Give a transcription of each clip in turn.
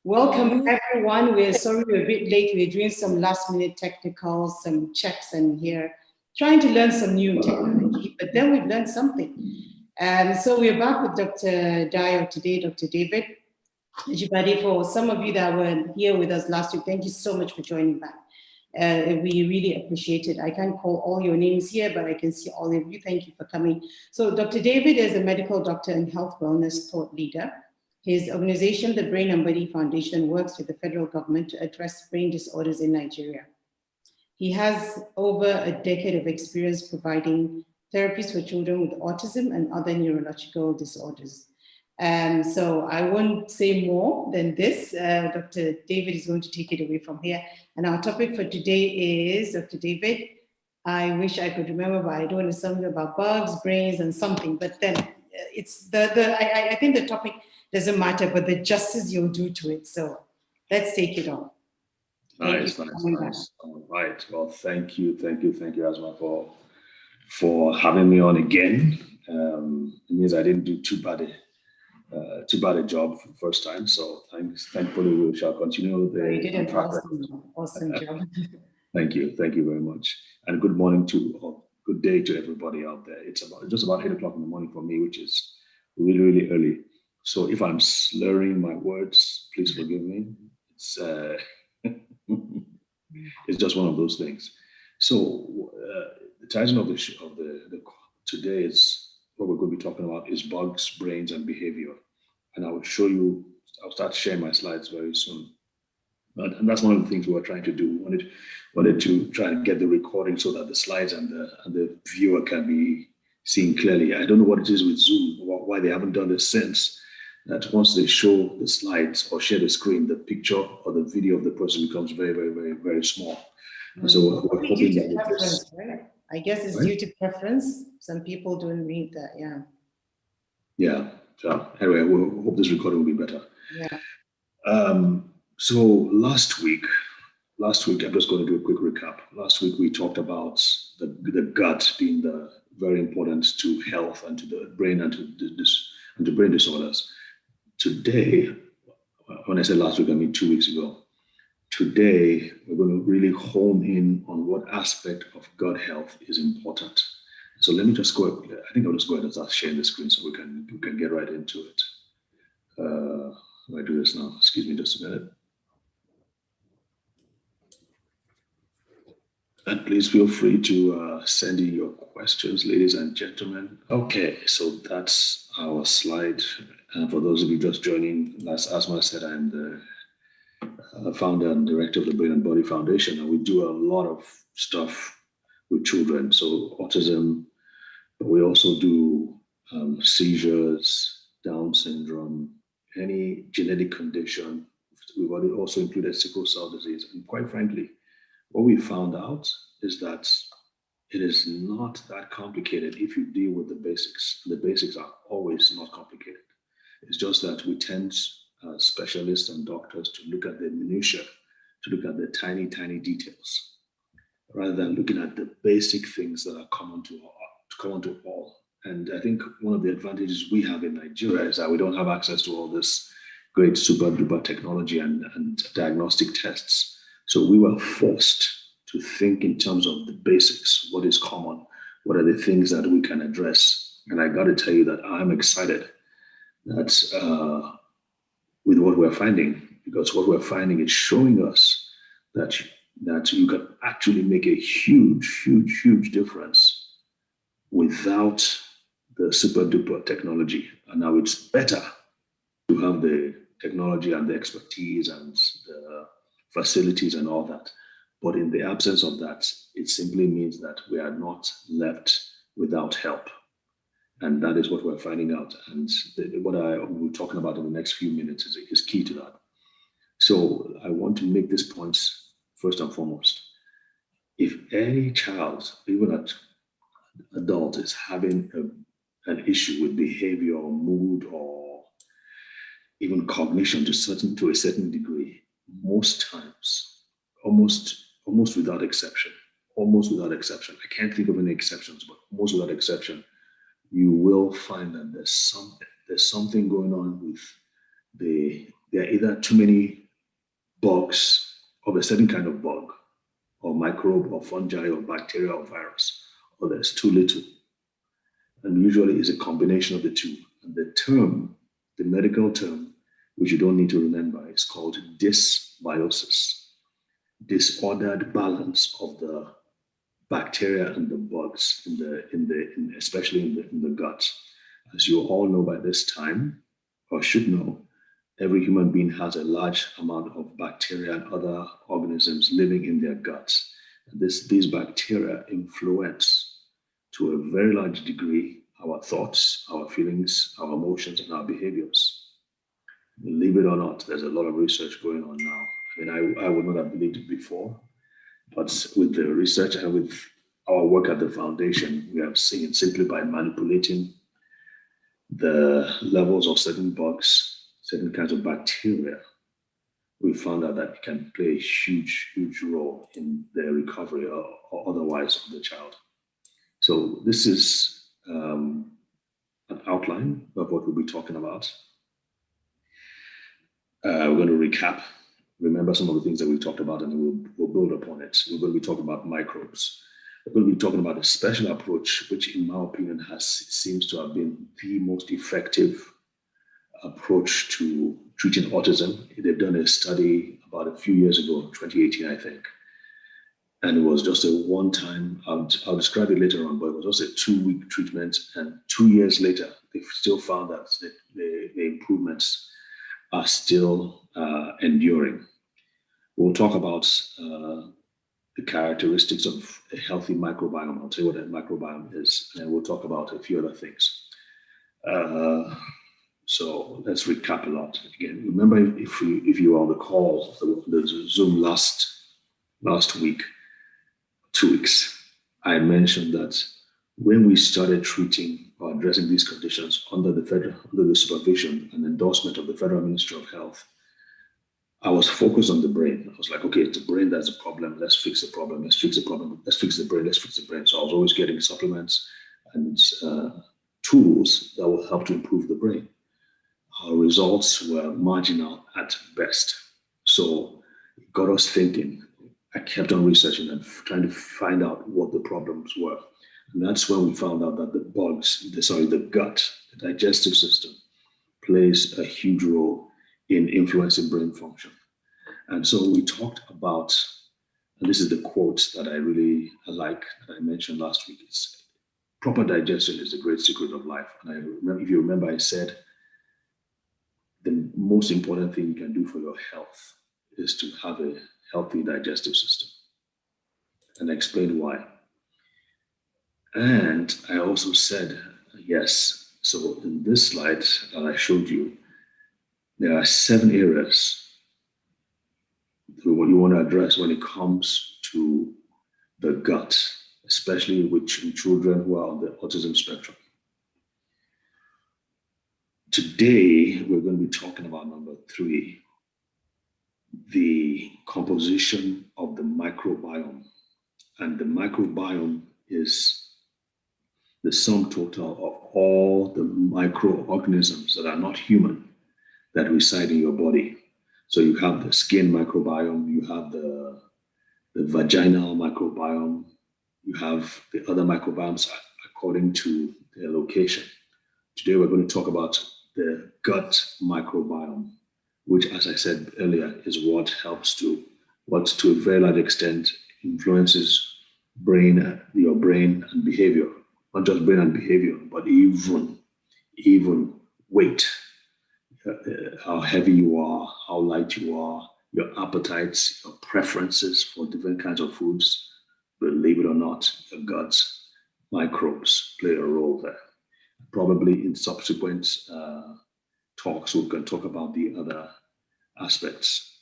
Welcome everyone. We're sorry we're a bit late. We're doing some last minute technicals, some checks in here, trying to learn some new technology, but then we've learned something. So we're back with Dr. Dio today, Dr. David Ajibade. For some of you that were here with us last week, thank you so much for joining back. We really appreciate it. I can't call all your names here, but I can see all of you. Thank you for coming. So Dr. David is a medical doctor and health wellness thought leader. His organization, the Brain and Body Foundation, works with the federal government to address brain disorders in Nigeria. He has over a decade of experience providing therapies for children with autism and other neurological disorders. So I won't say more than this. Dr. David is going to take it away from here. And our topic for today is, Dr. David, I wish I could remember, but I don't know, something about bugs, brains, and something. But then it's I think the topic doesn't matter, but the justice you'll do to it. So let's take it on. Nice. All right. Well, thank you, Asma, for having me on again. It means I didn't do too bad a job for the first time. So thankfully we shall continue the. You did an awesome job. Thank you very much, and good morning good day to everybody out there. It's just about 8 o'clock in the morning for me, which is really, really early. So if I'm slurring my words, please forgive me. It's it's just one of those things. So the title of the today is, what we're going to be talking about is bugs, brains, and behavior. And I'll start sharing my slides very soon. And that's one of the things we were trying to do. Wanted to try and get the recording so that the slides and the viewer can be seen clearly. I don't know what it is with Zoom, why they haven't done this since. That once they show the slides or share the screen, the picture or the video of the person becomes very, very, very, very small. And so we're hoping that with this, right? I guess it's due to preference. Some people don't read that, yeah. Yeah. So anyway, we hope this recording will be better. Yeah. So last week, I'm just going to do a quick recap. Last week we talked about the gut being very important to health and to the brain and to brain disorders. Today, when I say last week, I mean 2 weeks ago. Today, we're going to really hone in on what aspect of gut health is important. So let me just go. I think I'll just go ahead and start sharing the screen so we can get right into it. How do I do this now? Excuse me just a minute. And please feel free to send in your questions, ladies and gentlemen. Okay, so that's our slide. And for those of you just joining, as Asma said, I'm the founder and director of the Brain and Body Foundation, and we do a lot of stuff with children. So autism, but we also do seizures, Down syndrome, any genetic condition. We've also included sickle cell disease. And quite frankly, what we found out is that it is not that complicated if you deal with the basics. The basics are always not complicated. It's just that we tend, specialists and doctors, to look at the minutiae, to look at the tiny, tiny details, rather than looking at the basic things that are common to all. And I think one of the advantages we have in Nigeria is that we don't have access to all this great super duper technology and diagnostic tests. So we were forced to think in terms of the basics. What is common? What are the things that we can address? And I got to tell you that I'm excited that with what we're finding, because what we're finding is showing us that you can actually make a huge, huge, huge difference without the super duper technology. And now it's better to have the technology and the expertise and the facilities and all that. But in the absence of that, it simply means that we are not left without help. And that is what we're finding out. And what we're talking about in the next few minutes is key to that. So I want to make this point first and foremost. If any child, even an adult, is having an issue with behavior or mood or even cognition to a certain degree, most times, almost without exception, I can't think of any exceptions, but almost without exception, you will find that there's something going on with the there are either too many bugs of a certain kind of bug, or microbe, or fungi, or bacteria, or virus, or there's too little. And usually it's a combination of the two. And the term, the medical term, which you don't need to remember, is called dysbiosis, disordered balance of the bacteria and the bugs especially in the gut. As you all know by this time, or should know, every human being has a large amount of bacteria and other organisms living in their guts. And these bacteria influence, to a very large degree, our thoughts, our feelings, our emotions, and our behaviors. Believe it or not, there's a lot of research going on now. I mean, I would not have believed it before, but with the research and with our work at the foundation, we have seen, simply by manipulating the levels of certain bugs, certain kinds of bacteria, we found out that it can play a huge, huge role in the recovery or otherwise of the child. So this is an outline of what we'll be talking about. We're going to recap, remember some of the things that we talked about, and we'll build upon it. We're going to be talking about microbes. We're going to be talking about a special approach, which in my opinion seems to have been the most effective approach to treating autism. They've done a study about a few years ago, 2018, I think. And it was just a one-time, I'll describe it later on, but it was just a 2-week treatment. And 2 years later, they've still found that the improvements are still enduring. We'll talk about the characteristics of a healthy microbiome. I'll tell you what a microbiome is, and we'll talk about a few other things. So let's recap a lot. Again, remember, if you were on the call, the Zoom last week, 2 weeks, I mentioned that when we started treating or addressing these conditions under the supervision and endorsement of the Federal Ministry of Health, I was focused on the brain. I was like, okay, it's the brain that's a problem. Let's fix the problem. Let's fix the problem. Let's fix the brain. Let's fix the brain. So I was always getting supplements and tools that will help to improve the brain. Our results were marginal at best. So it got us thinking. I kept on researching and trying to find out what the problems were. And that's when we found out that the gut, the digestive system, plays a huge role in influencing brain function. And so we talked about, and this is the quote that I really like, that I mentioned last week, it's proper digestion is the great secret of life. And I remember, if you remember, I said, the most important thing you can do for your health is to have a healthy digestive system. And I explained why. And I also said, yes, so in this slide that I showed you, there are 7 areas that you want to address when it comes to the gut, especially in children who are on the autism spectrum. Today, we're going to be talking about number 3, the composition of the microbiome. And the microbiome is the sum total of all the microorganisms that are not human that reside in your body. So you have the skin microbiome, you have the vaginal microbiome, you have the other microbiomes according to their location. Today we're going to talk about the gut microbiome, which, as I said earlier, is what to a very large extent influences your brain and behavior. Not just brain and behavior, but even weight, how heavy you are, how light you are, your appetites, your preferences for different kinds of foods. Believe it or not, your guts microbes play a role there. Probably in subsequent talks, we can talk about the other aspects.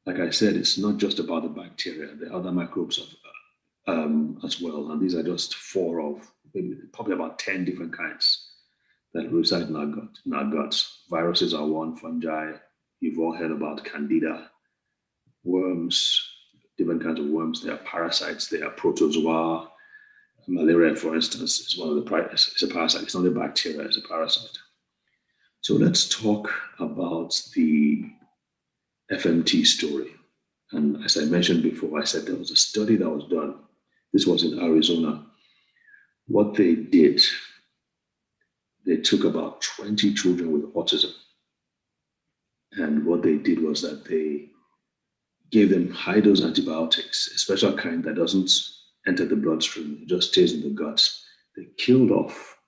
Like I said, it's not just about the bacteria, the other microbes as well. And these are just 4 of probably about 10 different kinds that reside in our guts. Viruses are one, fungi. You've all heard about candida, worms, different kinds of worms. They are parasites. They are protozoa. Malaria, for instance, is one of it's a parasite. It's not a bacteria, it's a parasite. So let's talk about the FMT story. And as I mentioned before, I said there was a study that was done. This was in Arizona. What they did, they took about 20 children with autism. And what they did was that they gave them high-dose antibiotics, a special kind that doesn't enter the bloodstream, it just stays in the guts. They killed off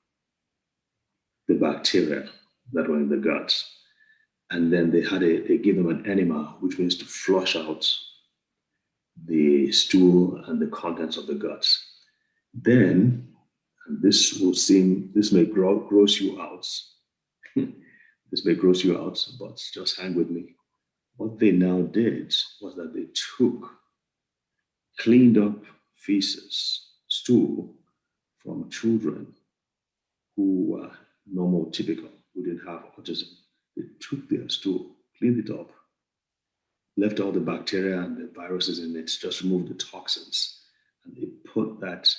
the bacteria that were in the guts. And then they gave them an enema, which means to flush out the stool and the contents of the guts. Then, and this may gross you out. This may gross you out, but just hang with me. What they now did was that they cleaned up feces, stool from children who were normotypical, who didn't have autism. They took their stool, cleaned it up, left all the bacteria and the viruses in it, just removed the toxins, and they put that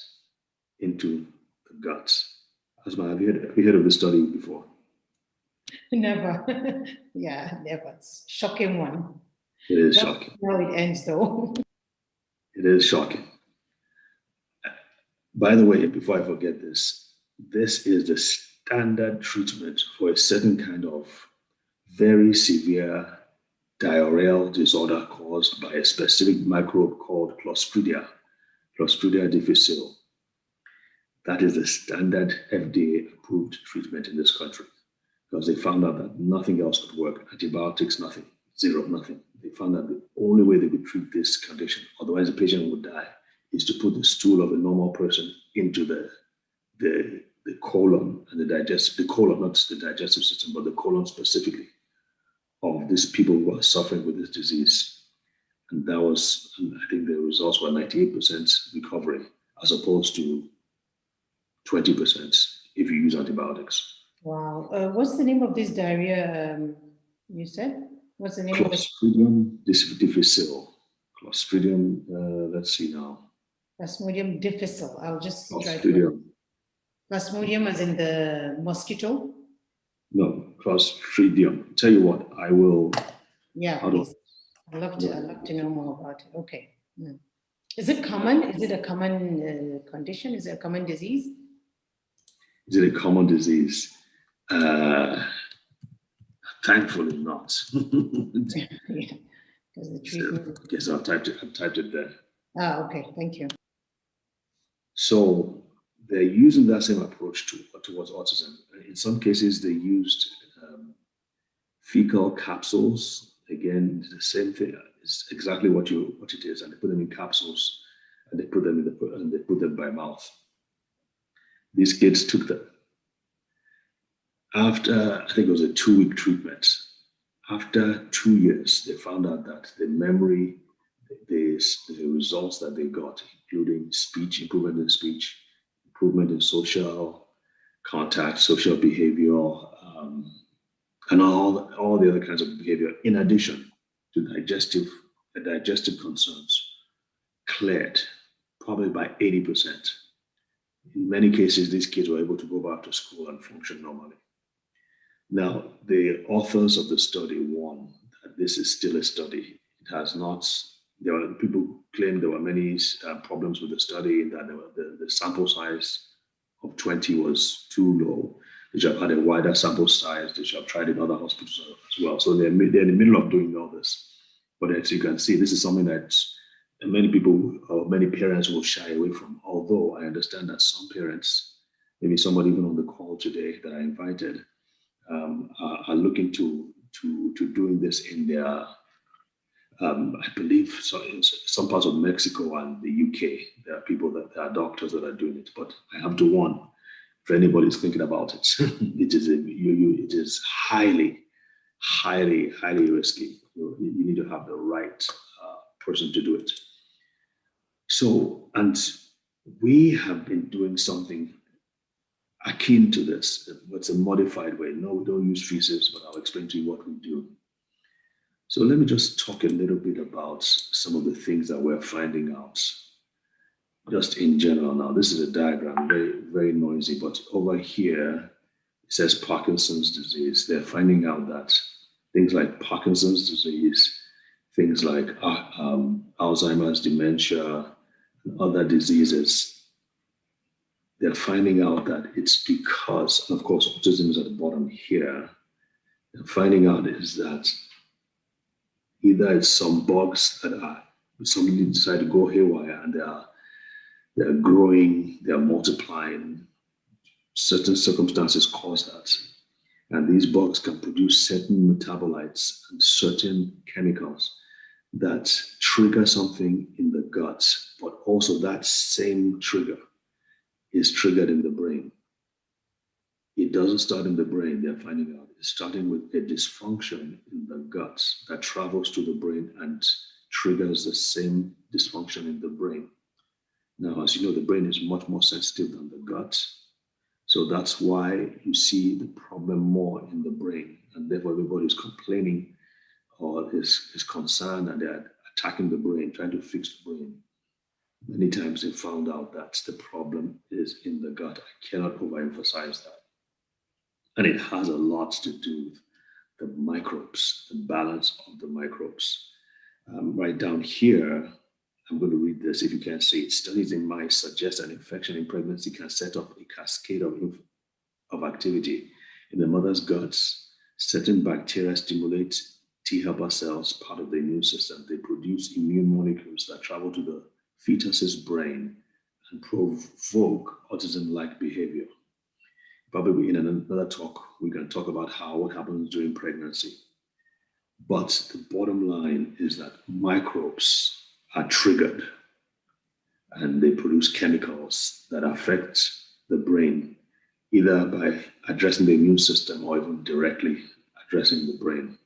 into the guts. Asma, have you heard of this study before? Never. Yeah, never. It's a shocking one. It is shocking. How it ends, though. It is shocking. By the way, before I forget this is the standard treatment for a certain kind of very severe diarrheal disorder caused by a specific microbe called Clostridia difficile. That is the standard FDA-approved treatment in this country, because they found out that nothing else could work. Antibiotics, nothing. Zero, nothing. They found that the only way they could treat this condition, otherwise the patient would die, is to put the stool of a normal person into the colon and the colon, not the digestive system, but the colon specifically of these people who are suffering with this disease. And that was, I think the results were 98% recovery, as opposed to 20% if you use antibiotics. Wow. What's the name of this diarrhea you said? What's the name of it? Clostridium difficile. Clostridium, let's see now. Plasmodium difficile. I'll just try to. Clostridium. Plasmodium as in the mosquito? No, Clostridium. Tell you what, I will. Yeah, please. I'd love to know more about it. Okay. Is it common? Is it a common condition? Is it a common disease? Is it a common disease? Thankfully not. Yeah, because the treatment. Yes, I've typed it there. Ah, okay, thank you. So they're using that same approach towards autism. In some cases, they used fecal capsules. Again, the same thing. It's exactly what it is, and they put them in capsules, and they put them by mouth. These kids took them. After, I think it was a 2-week treatment, after 2 years, they found out that the memory, the results that they got, including speech, improvement in speech, improvement in social contact, social behavior, and all the other kinds of behavior, in addition to digestive concerns, cleared probably by 80%. In many cases, these kids were able to go back to school and function normally. Now, the authors of the study warn that this is still a study. It has not, people claim there were many problems with the study, in that the sample size of 20 was too low. They should have had a wider sample size. They should have tried in other hospitals as well. So they're in the middle of doing all this. But as you can see, this is something that many people or many parents will shy away from. Although I understand that some parents, maybe somebody even on the call today that I invited, are looking to doing this in their, I believe, so in some parts of Mexico and the UK. There are people there are doctors that are doing it. But I have to warn, if anybody's thinking about it, it is highly, highly, highly risky. You need to have the right person to do it. So, and we have been doing something akin to this. It's a modified way. No, don't use feces, but I'll explain to you what we do. So let me just talk a little bit about some of the things that we're finding out, just in general. Now, this is a diagram, very, very noisy, but over here, it says Parkinson's disease. They're finding out that things like Parkinson's disease things like Alzheimer's, dementia, and other diseases. They're finding out that it's because, and of course, autism is at the bottom here. They're finding out is that either it's some bugs that are, somebody decide to go haywire and they're growing, they're multiplying. Certain circumstances cause that. And these bugs can produce certain metabolites and certain chemicals that trigger something in the gut, but also that same trigger is triggered in the brain. It doesn't start in the brain, they're finding out. It's starting with a dysfunction in the gut that travels to the brain and triggers the same dysfunction in the brain. Now, as you know, the brain is much more sensitive than the gut. So that's why you see the problem more in the brain. And therefore, everybody is complaining or is concerned and they're attacking the brain, trying to fix the brain. Many times they found out that the problem is in the gut. I cannot overemphasize that. And it has a lot to do with the microbes, the balance of the microbes. Right down here, I'm going to read this if you can't see it. Studies in mice suggest an infection in pregnancy can set up a cascade of activity in the mother's guts. Certain bacteria stimulate T helper cells, part of the immune system. They produce immune molecules that travel to the fetus's brain and provoke autism-like behavior. Probably in another talk, we can talk about what happens during pregnancy. But the bottom line is that microbes are triggered and they produce chemicals that affect the brain, either by addressing the immune system or even directly addressing the brain.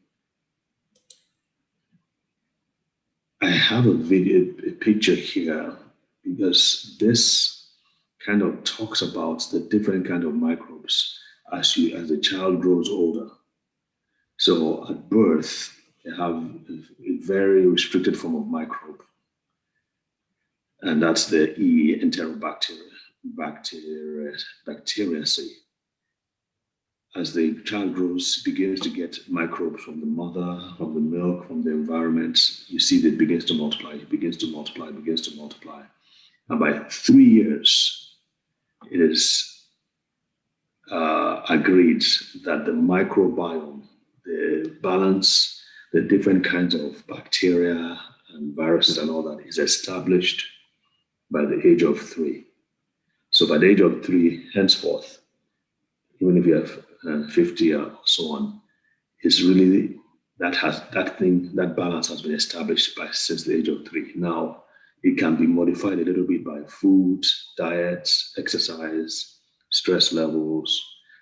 I have a picture here because this kind of talks about the different kind of microbes as the child grows older. So at birth, they have a very restricted form of microbe, and that's the E. Enterobacteriaceae. As the child grows, begins to get microbes from the mother, from the milk, from the environment, you see that it begins to multiply, it begins to multiply, it begins to multiply. And by 3 years, it is agreed that the microbiome, the balance, the different kinds of bacteria and viruses and all that is established by the age of 3. So by the age of 3, henceforth, even if you have 50 or so on, is really that balance has been established since the age of 3. Now it can be modified a little bit by food, diet, exercise, stress levels,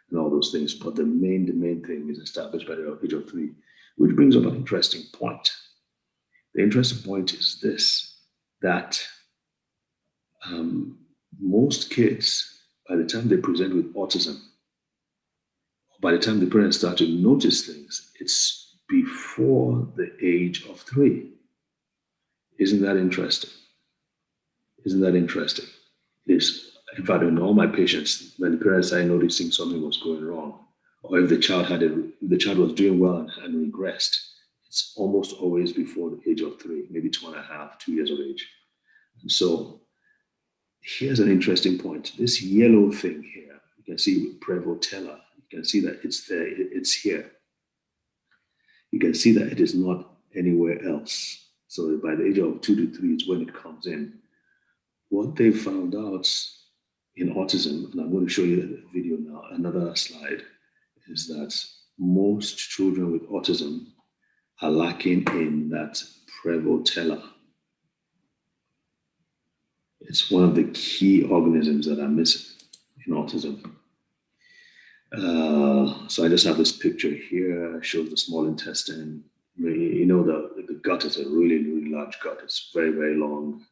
and all those things. But the main thing is established by the age of 3, which brings up an interesting point. The interesting point is this, that most kids, by the time they present with autism, by the time the parents start to notice things, it's before the age of 3. Isn't that interesting? Isn't that interesting? It is. In fact, in all my patients, when the parents started noticing something was going wrong, or if the child was doing well and regressed, it's almost always before the age of 3, maybe 2.5, 2 years of age. And so here's an interesting point. This yellow thing here, you can see with Prevotella, you can see that it's there, it's here. You can see that it is not anywhere else. So by the age of 2 to 3 is when it comes in. What they found out in autism, and I'm going to show you a video now, another slide, is that most children with autism are lacking in that Prevotella. It's one of the key organisms that are missing in autism. So I just have this picture here, it shows the small intestine. You know, the gut is a really, really large gut. It's very, very long.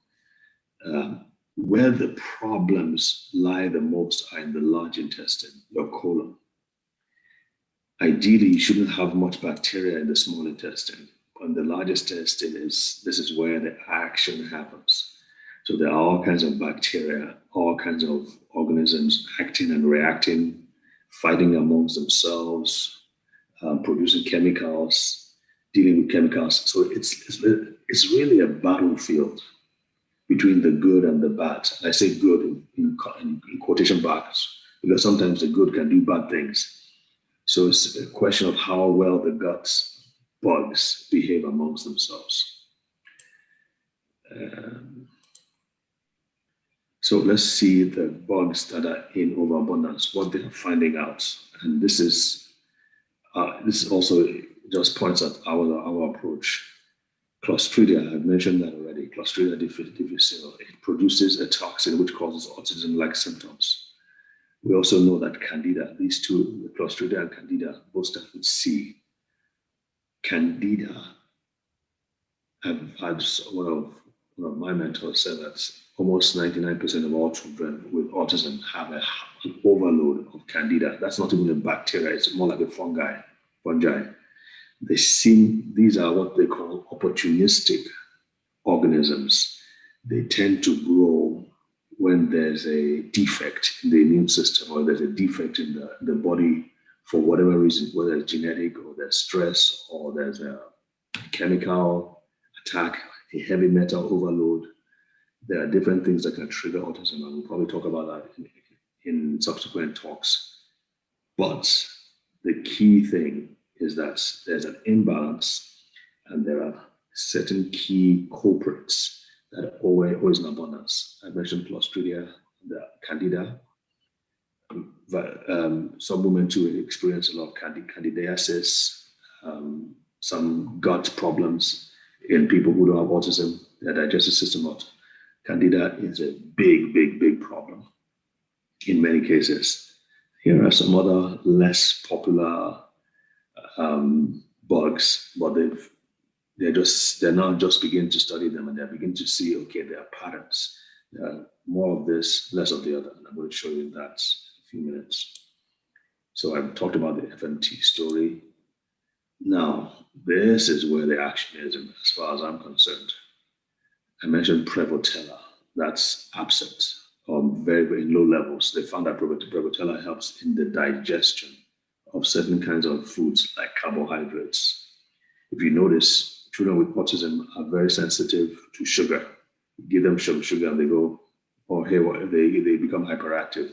Where the problems lie the most are in the large intestine, your colon. Ideally, you shouldn't have much bacteria in the small intestine. But in the large intestine, this is where the action happens. So there are all kinds of bacteria, all kinds of organisms acting and reacting, fighting amongst themselves, producing chemicals. dealing with chemicals. So it's really a battlefield between the good and the bad. And I say good in quotation marks because sometimes the good can do bad things. So it's a question of how well the gut bugs behave amongst themselves. So let's see the bugs that are in overabundance, what they're finding out. And this is also just points at our approach. Clostridia, I've mentioned that already. Clostridia difficile, it produces a toxin which causes autism-like symptoms. We also know that Candida, these two, the Clostridia and Candida, both start with C. Candida, I've had one of my mentors said that almost 99% of all children with autism have an overload of Candida. That's not even a bacteria, it's more like a fungi. These are what they call opportunistic organisms. They tend to grow when there's a defect in the immune system or there's a defect in the body for whatever reason, whether it's genetic or there's stress or there's a chemical attack, a heavy metal overload. There are different things that can trigger autism, and we'll probably talk about that in subsequent talks. But the key thing is that there's an imbalance and there are certain key culprits that are always in abundance. I mentioned Clostridia, the Candida. Some women too experience a lot of candidiasis, some gut problems in people who don't have autism, their digestive system not. Candida is a big problem in many cases. Here are some other less popular bugs, but they're now just beginning to study them and they're beginning to see, okay, there are patterns. More of this, less of the other. And I'm going to show you that in a few minutes. So I've talked about the FMT story. Now, this is where the action is as far as I'm concerned. I mentioned Prevotella, that's absent on very, very low levels. They found that Prevotella helps in the digestion of certain kinds of foods like carbohydrates. If you notice, children with autism are very sensitive to sugar. You give them sugar and they go, oh, hey, they become hyperactive,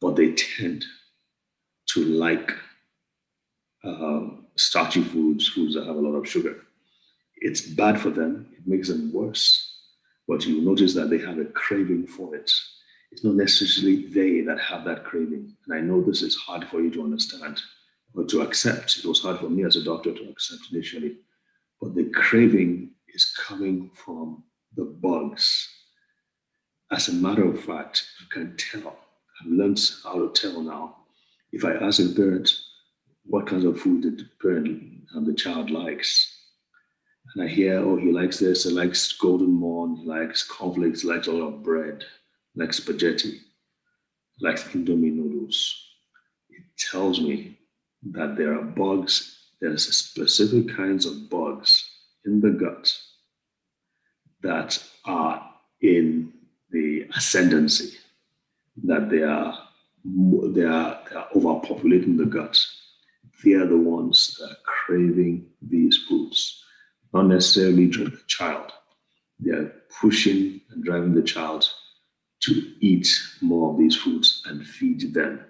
but they tend to like starchy foods that have a lot of sugar. It's bad for them, it makes them worse, but you notice that they have a craving for it. It's not necessarily they that have that craving. And I know this is hard for you to understand or to accept. It was hard for me as a doctor to accept initially, but the craving is coming from the bugs. As a matter of fact, you can tell. I've learned how to tell now. If I ask a parent what kinds of food the parent and the child likes, and I hear, oh, he likes this, he likes golden morn, he likes cornflakes, he likes a lot of bread, he likes spaghetti, he likes Indomie noodles. It tells me that there are bugs, there's specific kinds of bugs in the gut that are in the ascendancy, that they are overpopulating the gut. They are the ones that are craving these foods, not necessarily the child. They are pushing and driving the child to eat more of these foods and feed them.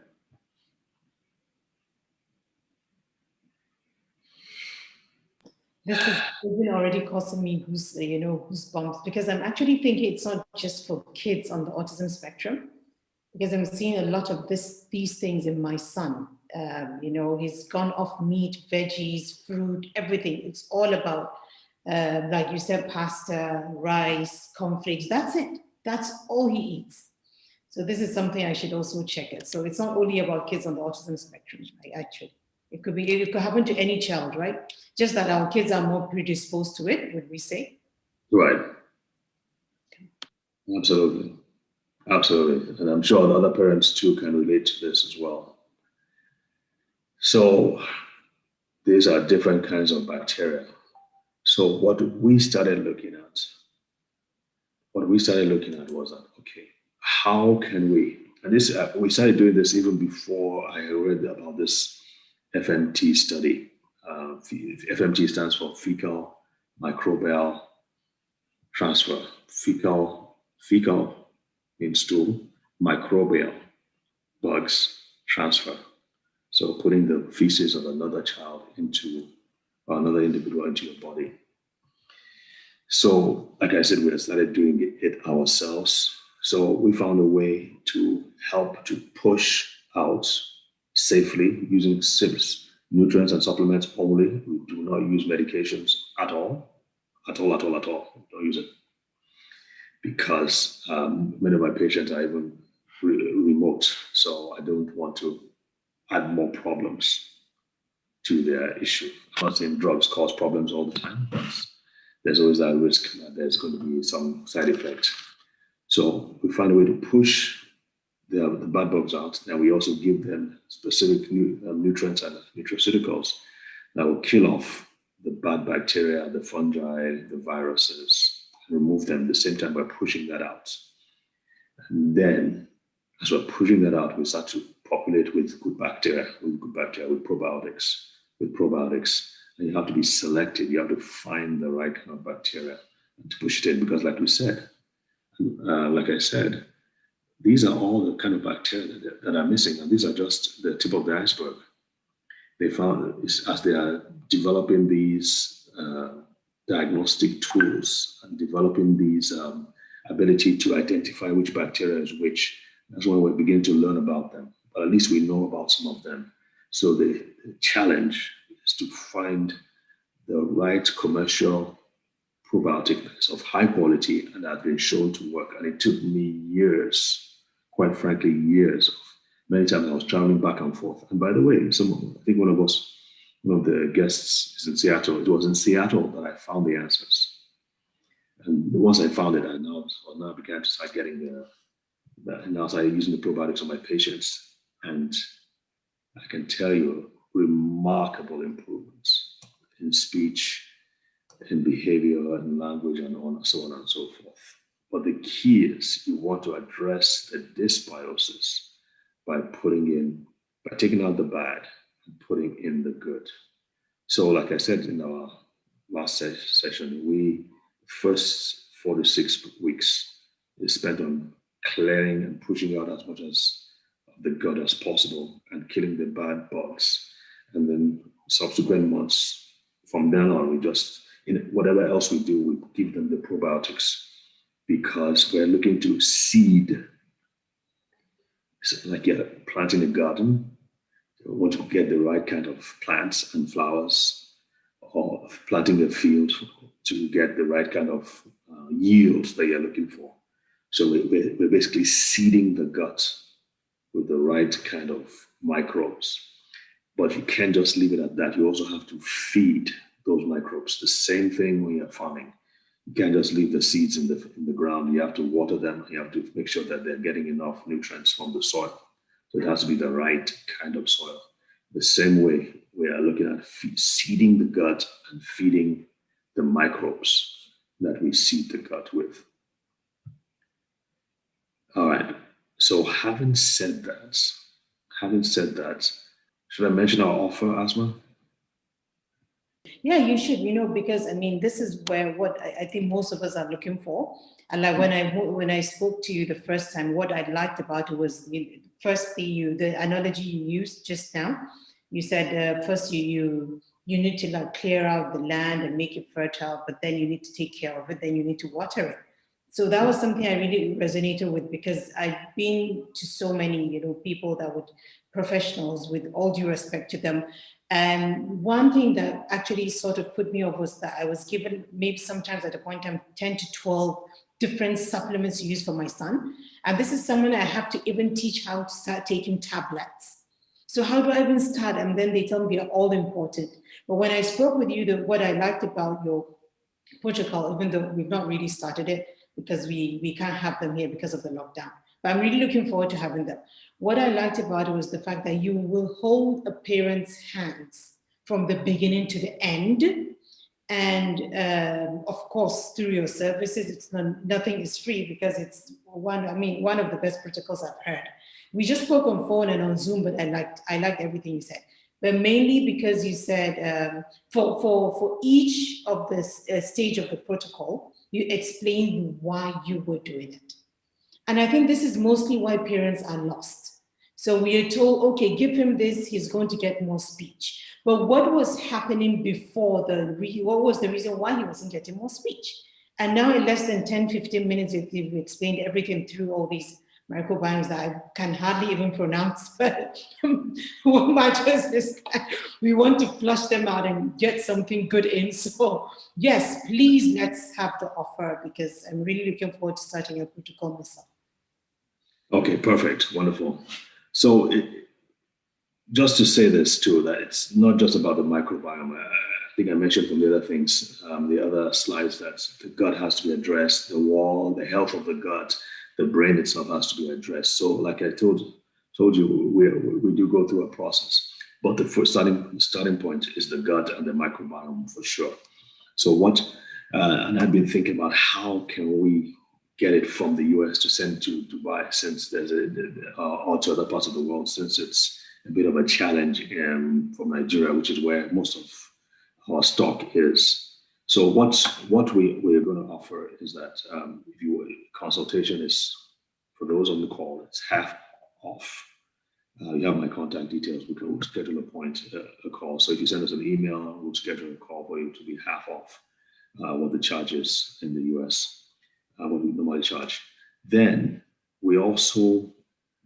This is even already causing me goosebumps, because I'm actually thinking it's not just for kids on the autism spectrum, because I'm seeing a lot of these things in my son. He's gone off meat, veggies, fruit, everything. It's all about, like you said, pasta, rice, cornflakes. That's it. That's all he eats. So this is something I should also check it. So it's not only about kids on the autism spectrum, actually. It could happen to any child, right? Just that our kids are more predisposed to it, would we say? Right. Absolutely. Absolutely. And I'm sure the other parents too can relate to this as well. So these are different kinds of bacteria. So what we started looking at was that, okay, how can we, and this we started doing this even before I read about this FMT study. FMT stands for fecal microbial transfer. Fecal in stool, microbial, bugs, transfer. So putting the feces of another child into, or another individual into your body. So, like I said, we started doing it ourselves. So we found a way to help to push out safely using SIPs, nutrients and supplements only. We do not use medications at all. Don't use it. Because many of my patients are even remote. So I don't want to add more problems to their issue. I'm not saying drugs cause problems all the time, but there's always that risk that there's going to be some side effect. So we find a way to push the bad bugs out. And we also give them specific nutrients and nutraceuticals that will kill off the bad bacteria, the fungi, the viruses, and remove them at the same time by pushing that out. And then, as we're pushing that out, we start to populate with good bacteria, with probiotics. And you have to be selective. You have to find the right kind of bacteria and to push it in, because like I said, these are all the kind of bacteria that are missing, and these are just the tip of the iceberg. They found as they are developing these diagnostic tools and developing these ability to identify which bacteria is which, that's when we begin to learn about them. But at least we know about some of them. So the challenge is to find the right commercial probiotic that's of high quality and that has been shown to work. And it took me years, quite frankly, years. Many times I was traveling back and forth. And by the way, I think one of the guests is in Seattle. It was in Seattle that I found the answers. And once I found it, I now began to start getting and now I started using the probiotics on my patients. And I can tell you remarkable improvements in speech, in behavior, and language, and so on and so forth. But the key is you want to address the dysbiosis by taking out the bad and putting in the good. So like I said in our last session, first 4 to 6 weeks is spent on clearing and pushing out as much as the good as possible and killing the bad bugs. And then subsequent months, from then on, we just, whatever else we do, we give them the probiotics, because we're looking to seed. It's like you're planting a garden. You want to get the right kind of plants and flowers, or planting a field to get the right kind of yields that you're looking for. So we're basically seeding the gut with the right kind of microbes. But you can't just leave it at that. You also have to feed those microbes. The same thing when you're farming. You can't just leave the seeds in the ground. You have to water them. You have to make sure that they're getting enough nutrients from the soil. So it has to be the right kind of soil. The same way we are looking at seeding the gut and feeding the microbes that we seed the gut with. All right. So having said that, should I mention our offer, Asma? Yeah, you should, because this is what I think most of us are looking for. And like when I spoke to you the first time, what I liked about it was, firstly, the analogy you used just now. You said first you need to like clear out the land and make it fertile, but then you need to take care of it, then you need to water it. So that was something I really resonated with, because I've been to so many, people professionals, with all due respect to them. And one thing that actually sort of put me off was that I was given maybe sometimes at a point in time 10 to 12 different supplements to use for my son. And this is someone I have to even teach how to start taking tablets. So how do I even start? And then they tell me they're all important. But when I spoke with you, what I liked about your protocol, even though we've not really started it, because we can't have them here because of the lockdown. But I'm really looking forward to having them. What I liked about it was the fact that you will hold a parent's hands from the beginning to the end. And of course, through your services, nothing is free, because it's one of the best protocols I've heard. We just spoke on phone and on Zoom, but I liked everything you said. but mainly because you said for each of the stage of the protocol, you explained why you were doing it. And I think this is mostly why parents are lost. So we are told, okay, give him this, he's going to get more speech. But what was happening before what was the reason why he wasn't getting more speech? And now in less than 10, 15 minutes, you've explained everything through all these microbiomes that I can hardly even pronounce, but what matters is that we want to flush them out and get something good in. So yes, please let's have the offer, because I'm really looking forward to starting a protocol myself. Okay, perfect, wonderful. So just to say this too, that it's not just about the microbiome. I think I mentioned from the other things, the other slides, that the gut has to be addressed, the wall, the health of the gut, the brain itself has to be addressed. So like I told you, we do go through a process, but the first starting point is the gut and the microbiome for sure. So and I've been thinking about how can we get it from the US to send to Dubai, since there's or to other parts of the world, since it's a bit of a challenge from Nigeria, which is where most of our stock is. So what we're going to offer is that if you consultation is, for those on the call, it's half off. You have my contact details. We'll schedule a call. So if you send us an email, we'll schedule a call for you to be half off what the charge is in the US, what we normally charge. Then we also,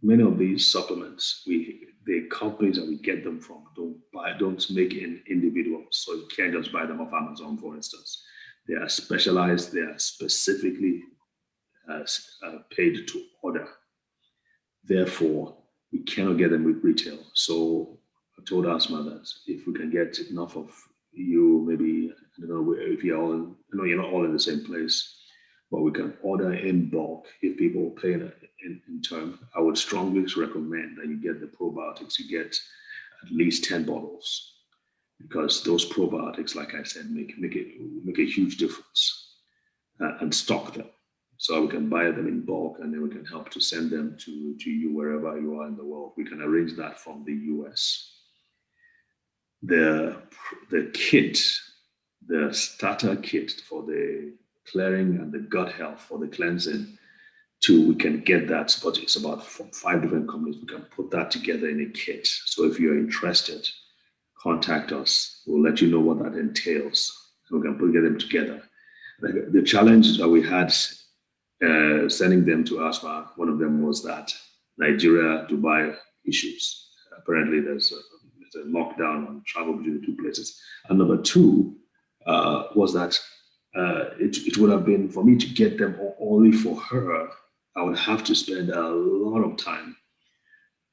many of these supplements, the companies that we get them from don't make in individuals. So you can't just buy them off Amazon, for instance. They are specialized, they are specifically paid to order. Therefore, we cannot get them with retail. So I told Asma that if we can get enough of you, maybe, I don't know if you're all in, I know you're not all in the same place, but we can order in bulk. If people pay in turn, I would strongly recommend that you get the probiotics. You get at least 10 bottles, because those probiotics, like I said, make a huge difference, and stock them. So we can buy them in bulk, and then we can help to send them to you wherever you are in the world. We can arrange that from the US. The kit, the starter kit for the clearing and the gut health for the cleansing, we can get that, but it's about 5 different companies. We can put that together in a kit. So if you're interested, contact us. We'll let you know what that entails, and we can get them together. The challenge that we had sending them to ASMA, one of them was that Nigeria, Dubai issues. Apparently there's a lockdown on travel between the two places. And number two was that it would have been, for me to get them only for her, I would have to spend a lot of time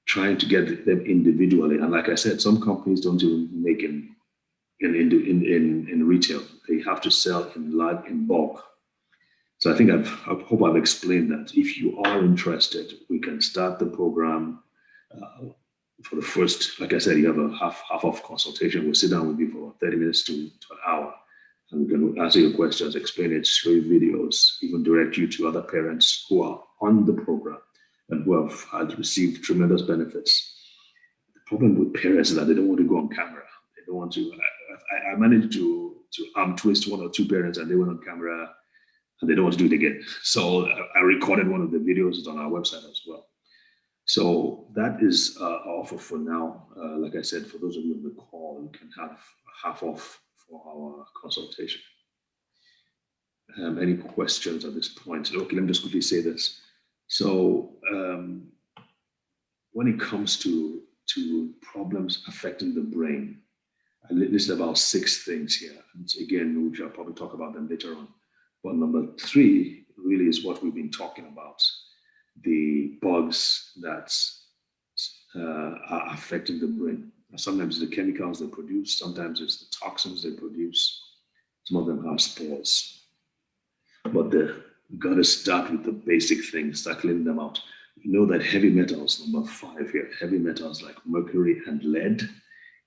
trying to get them individually. And like I said, some companies don't even make in retail. They have to sell in bulk. So I think I hope I've explained that. If you are interested, we can start the program for the first, like I said, you have a half off consultation. We'll sit down with you for 30 minutes to an hour, and we can answer your questions, explain it, show you videos, even direct you to other parents who are on the program and who have received tremendous benefits. The problem with parents is that they don't want to go on camera. They don't want to. I managed to arm twist one or two parents, and they went on camera, and they don't want to do it again. So I recorded one of the videos. It's on our website as well. So that is our offer for now. Like I said, for those of you on the call, you can have half off for our consultation. Any questions at this point? Okay, let me just quickly say this. So when it comes to problems affecting the brain, I listed about 6 things here. And again, we shall probably talk about them later on. But number 3 really is what we've been talking about, the bugs that are affecting the brain. Sometimes it's the chemicals they produce, sometimes it's the toxins they produce, some of them have spores. But you got to start with the basic things, start cleaning them out. You know that heavy metals, number 5 here, heavy metals like mercury and lead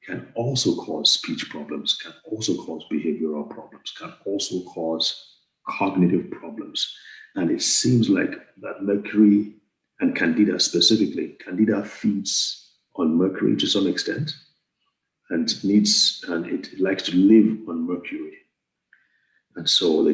can also cause speech problems, can also cause behavioral problems, can also cause cognitive problems. And it seems like that mercury, and candida specifically, candida feeds on mercury to some extent. and it likes to live on mercury. And so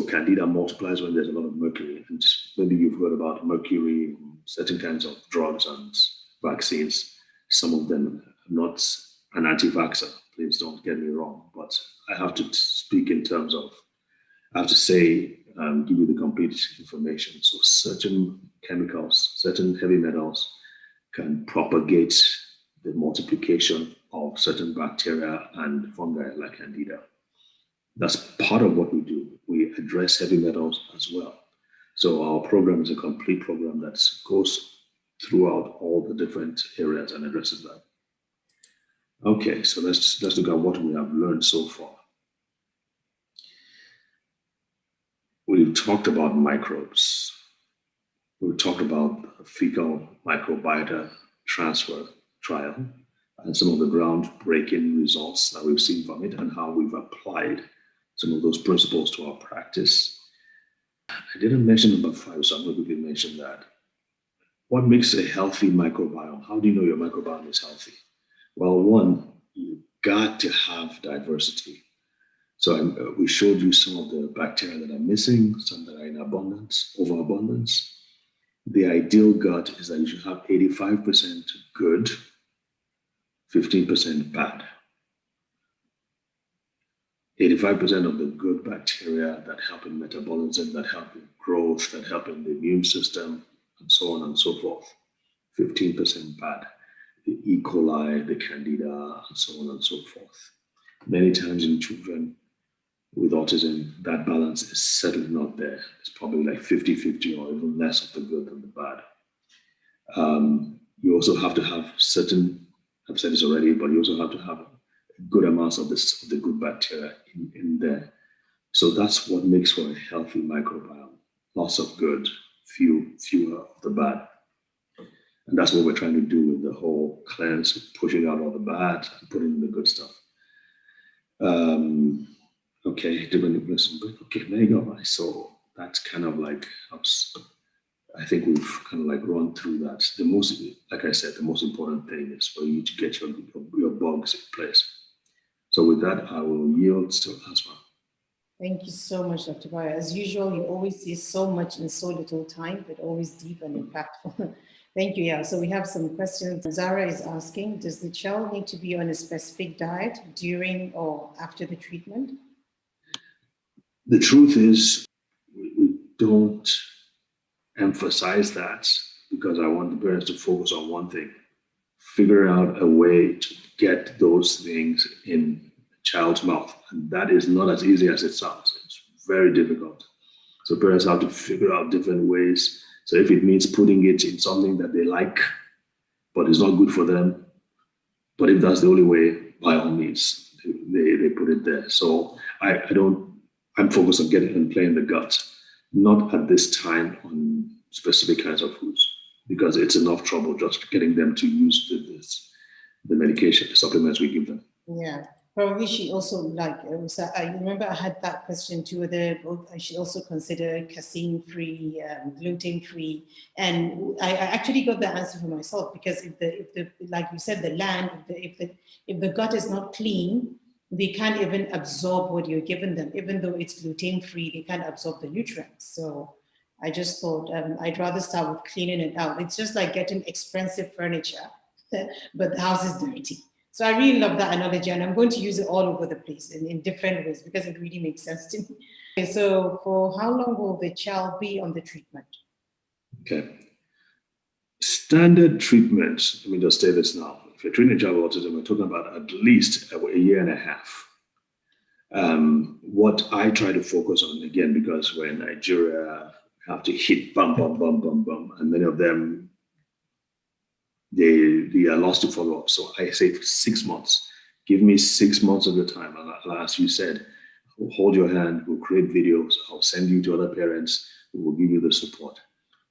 Candida multiplies when there's a lot of mercury. And maybe you've heard about mercury, certain kinds of drugs and vaccines. Some of them, I'm not an anti-vaxxer, please don't get me wrong, but I have to speak in terms of, I have to say, give you the complete information. So certain chemicals, certain heavy metals can propagate the multiplication of certain bacteria and fungi like Candida. That's part of what we do. We address heavy metals as well. So our program is a complete program that goes throughout all the different areas and addresses that. Okay, so let's look at what we have learned so far. We've talked about microbes. We've talked about fecal microbiota transfer trial and some of the groundbreaking results that we've seen from it and how we've applied some of those principles to our practice. I didn't mention number 5, so I'm going to quickly mention that. What makes a healthy microbiome? How do you know your microbiome is healthy? Well, one, you've got to have diversity. So we showed you some of the bacteria that are missing, some that are in abundance, overabundance. The ideal gut is that you should have 85% good, 15% bad. 85% of the good bacteria that help in metabolism, that help in growth, that help in the immune system, and so on and so forth. 15% bad. The E. coli, the Candida, and so on and so forth. Many times in children with autism, that balance is certainly not there. It's probably like 50-50 or even less of the good than the bad. You also have to have certain, I've said this already, but you also have to have good amounts of the good bacteria in there. So that's what makes for a healthy microbiome. Lots of good, fewer of the bad. And that's what we're trying to do with the whole cleanse, pushing out all the bad and putting in the good stuff. Okay, different person. Okay, there you go. So that's kind of like helps. I think we've kind of like run through that. The most, like I said, the most important thing is for you to get your bugs in place. So with that, I will yield to Asma. Thank you so much, Dr. Baya. As usual, you always say so much in so little time, but always deep and impactful. Thank you. Yeah, so we have some questions. Zara is asking, does the child need to be on a specific diet during or after the treatment? The truth is, we don't emphasize that because I want the parents to focus on one thing, figure out a way to get those things in the child's mouth. And that is not as easy as it sounds. It's very difficult. So parents have to figure out different ways. So if it means putting it in something that they like, but it's not good for them, but if that's the only way, by all means, they put it there. So I'm focused on getting and playing the gut, not at this time on specific kinds of foods, because it's enough trouble just getting them to use the medication, the supplements we give them. Yeah, probably she also I remember I had that question too, whether I should also consider casein-free, gluten-free, and I actually got the answer for myself, because if the like you said, the land, if the gut is not clean, they can't even absorb what you're giving them. Even though it's gluten-free, they can't absorb the nutrients. So I just thought I'd rather start with cleaning it out. It's just like getting expensive furniture, but the house is dirty. So I really love that analogy, and I'm going to use it all over the place in different ways because it really makes sense to me. Okay, so for how long will the child be on the treatment? Okay. Standard treatments, let me just say this now. If you're treating a child with autism, we're talking about at least a year and a half. What I try to focus on, again, because we're in Nigeria, we have to hit bum, bum, bum, bum, bum, and many of them, they are lost to follow up. So I say 6 months. Give me 6 months of your time. And as you said, we'll hold your hand, we'll create videos, I'll send you to other parents who will give you the support.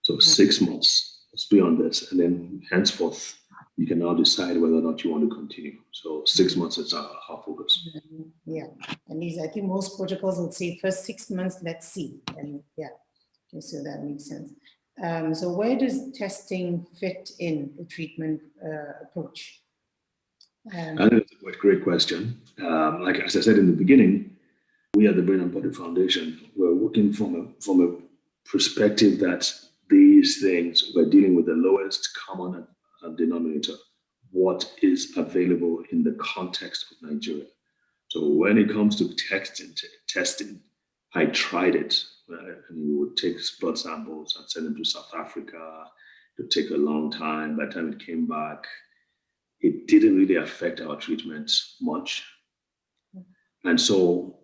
So 6 months, let's be on this. And then henceforth, you can now decide whether or not you want to continue. So 6 months is our focus. Yeah, and these, I think most protocols would say first 6 months, let's see. And yeah, okay, so that makes sense. So where does testing fit in the treatment approach? I think it's a great question. Like as I said in the beginning, we at the Brain and Body Foundation, we're working from a perspective that these things, we're dealing with the lowest common denominator, what is available in the context of Nigeria. So when it comes to testing, I tried it. And we would take blood samples and send them to South Africa. It would take a long time. By the time it came back, it didn't really affect our treatment much. And so,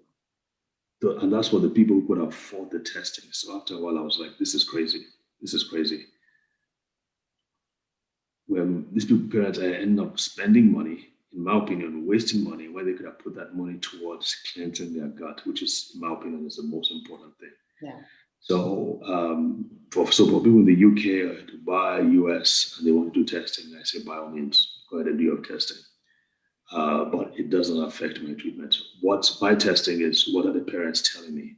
and that's what the people who could afford the testing. So after a while, I was like, this is crazy. This is crazy. When these people, parents, end up spending money, in my opinion, wasting money where they could have put that money towards cleansing their gut, which is, in my opinion, is the most important thing. Yeah. So, for people in the UK or Dubai, US, and they want to do testing, I say by all means, go ahead and do your testing. But it doesn't affect my treatment. What my testing is, what are the parents telling me?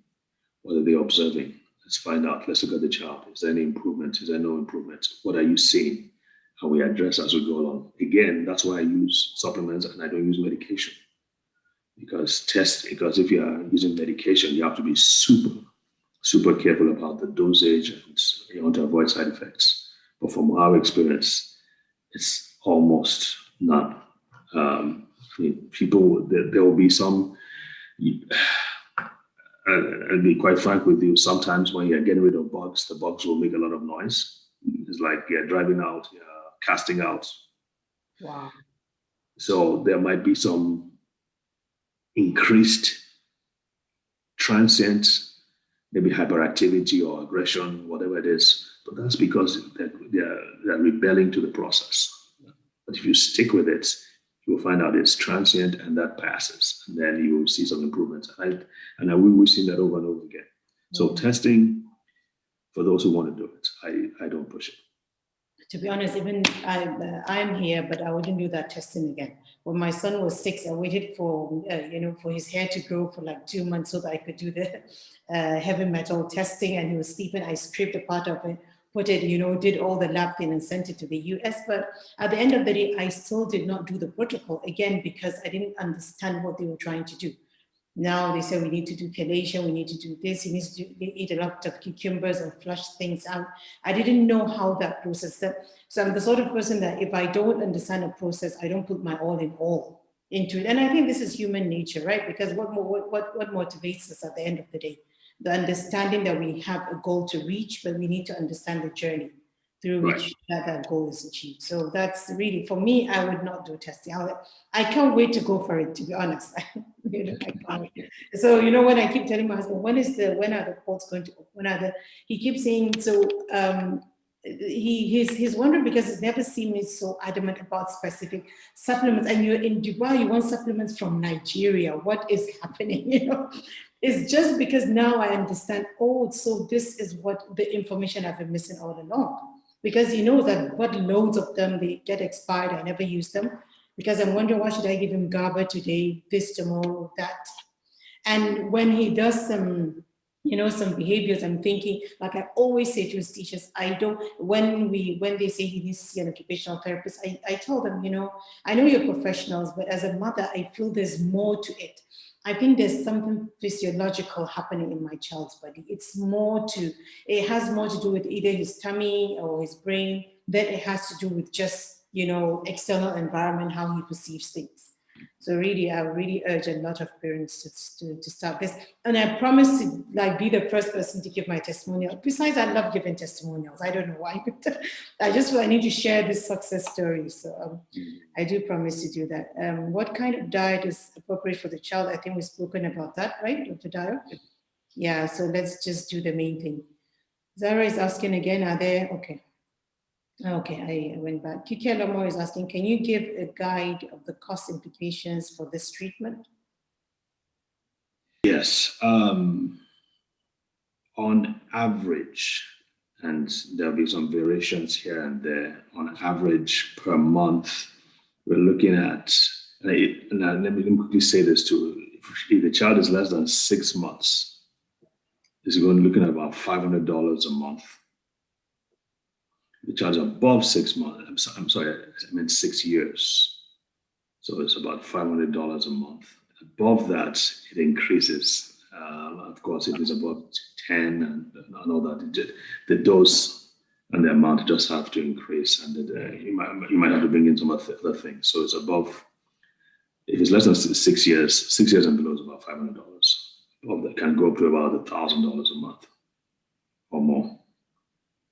What are they observing? Let's find out. Let's look at the child. Is there any improvement? Is there no improvement? What are you seeing? And we address as we go along. Again, that's why I use supplements and I don't use medication. Because if you are using medication, you have to be super careful about the dosage and you want to avoid side effects. But from our experience, it's almost none. People, there will be some, I'll be quite frank with you, sometimes when you're getting rid of bugs, the bugs will make a lot of noise. It's like you're driving out, you're casting out. Wow. So there might be some increased transient, maybe hyperactivity or aggression, whatever it is, but that's because they're rebelling to the process. But if you stick with it, you will find out it's transient and that passes, and then you will see some improvements. And we've seen that over and over again. So testing, for those who want to do it, I don't push it. To be honest, even I'm here, but I wouldn't do that testing again. When my son was 6, I waited for for his hair to grow for like 2 months so that I could do the heavy metal testing, and he was sleeping. I stripped a part of it, put it, did all the lab thing and sent it to the US. But at the end of the day, I still did not do the protocol again because I didn't understand what they were trying to do. Now they say we need to do chelation, we need to do this, he needs to eat a lot of cucumbers and flush things out. I didn't know how that process. So I'm the sort of person that if I don't understand a process, I don't put my all into it. And I think this is human nature, right? Because what motivates us at the end of the day? The understanding that we have a goal to reach, but we need to understand the journey through which that goal is achieved. So that's really, for me, I would not do testing. I can't wait to go for it, to be honest. I can't wait. So, when I keep telling my husband, when are the courts going to open? He keeps saying, so he's wondering because he's never seen me so adamant about specific supplements. And you're in Dubai, you want supplements from Nigeria. What is happening? It's just because now I understand, so this is what the information I've been missing all along. Because that what loads of them, they get expired, I never use them. Because I'm wondering, why should I give him GABA today, this tomorrow, that? And when he does some behaviors, I'm thinking, like I always say to his teachers, when they say he needs to see an occupational therapist, I tell them, I know you're professionals, but as a mother, I feel there's more to it. I think there's something physiological happening in my child's body. It has more to do with either his tummy or his brain than it has to do with just, external environment, how he perceives things. So really, I really urge a lot of parents to start this. And I promise to be the first person to give my testimonial. Besides, I love giving testimonials. I don't know why, but I just feel I need to share this success story. So I do promise to do that. What kind of diet is appropriate for the child? I think we've spoken about that, right, Dr. Dyer? Yeah, so let's just do the main thing. Zara is asking again, are there, Okay, I went back. Kiki Lomo is asking, can you give a guide of the cost implications for this treatment? Yes. On average, and there'll be some variations here and there, on average per month, we're looking at, let me quickly say this too, if the child is less than 6 months, is going to be looking at about $500 a month. The child is above 6 months, I'm sorry, I meant 6 years. So it's about $500 a month. Above that, it increases. Of course, if it's above 10 and all that, the dose and the amount just have to increase, and you might have to bring in some other things. So it's above. If it's less than 6 years, 6 years and below is about $500. Above that can go up to about $1,000 a month or more.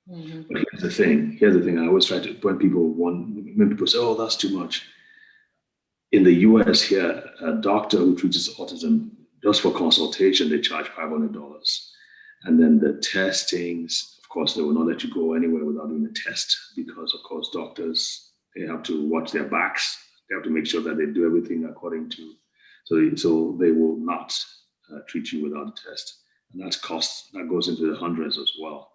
Mm-hmm. But here's the thing. Here's the thing. I always try to when people say, "Oh, that's too much." In the US here, a doctor who treats autism, just for consultation, they charge $500. And then the testings, of course, they will not let you go anywhere without doing a test because, of course, doctors, they have to watch their backs. They have to make sure that they do everything according to, so they will not treat you without a test. And that's cost, that goes into the hundreds as well.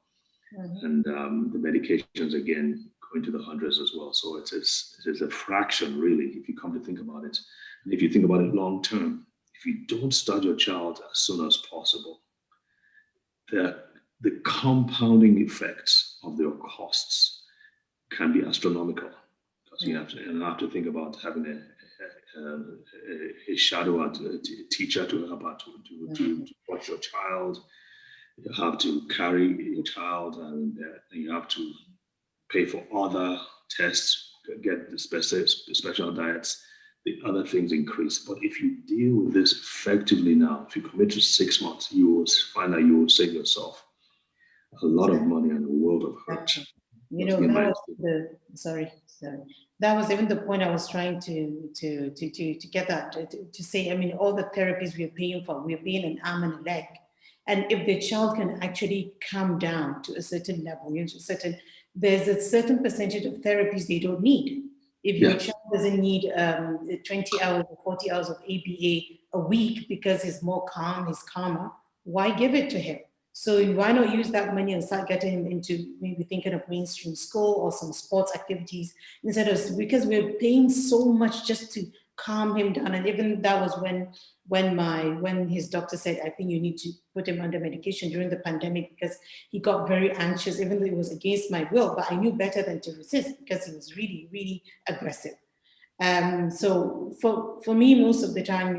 Mm-hmm. And the medications, again, go into the hundreds as well. So it is a fraction, really, if you come to think about it. And if you think about it long term, if you don't start your child as soon as possible, the compounding effects of their costs can be astronomical. Because you have to think about having a shadow, a teacher to help out to watch your child. You have to carry your child, and you have to pay for other tests, get the special diets. The other things increase. But if you deal with this effectively now, if you commit to 6 months, you will find that you will save yourself a lot of money and a world of hurt. You know, that was sorry. That was even the point I was trying to get at, to say, I mean, all the therapies we're paying for, we're paying an arm and a leg. And if the child can actually calm down to a certain level, there's a certain percentage of therapies they don't need. If your child doesn't need 20 hours or 40 hours of ABA a week because he's more calm, he's calmer, why give it to him? So why not use that money and start getting him into maybe thinking of mainstream school or some sports activities instead of, because we're paying so much just to calm him down. And even that was when his doctor said, I think you need to put him under medication during the pandemic because he got very anxious, even though it was against my will, but I knew better than to resist because he was really, really aggressive. So for me, most of the time,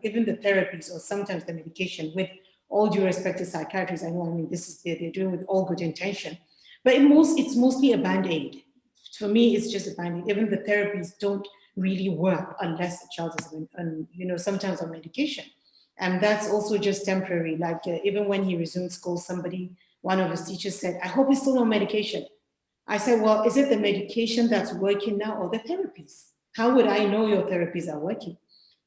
even the therapies or sometimes the medication, with all due respect to psychiatrists, I mean, they're doing with all good intention, but it's mostly a Band-Aid. For me, it's just a Band-Aid. Even the therapies don't really work unless the child is sometimes on medication. And that's also just temporary. Like even when he resumed school, one of his teachers said, I hope he's still on medication. I said, well, is it the medication that's working now or the therapies? How would I know your therapies are working?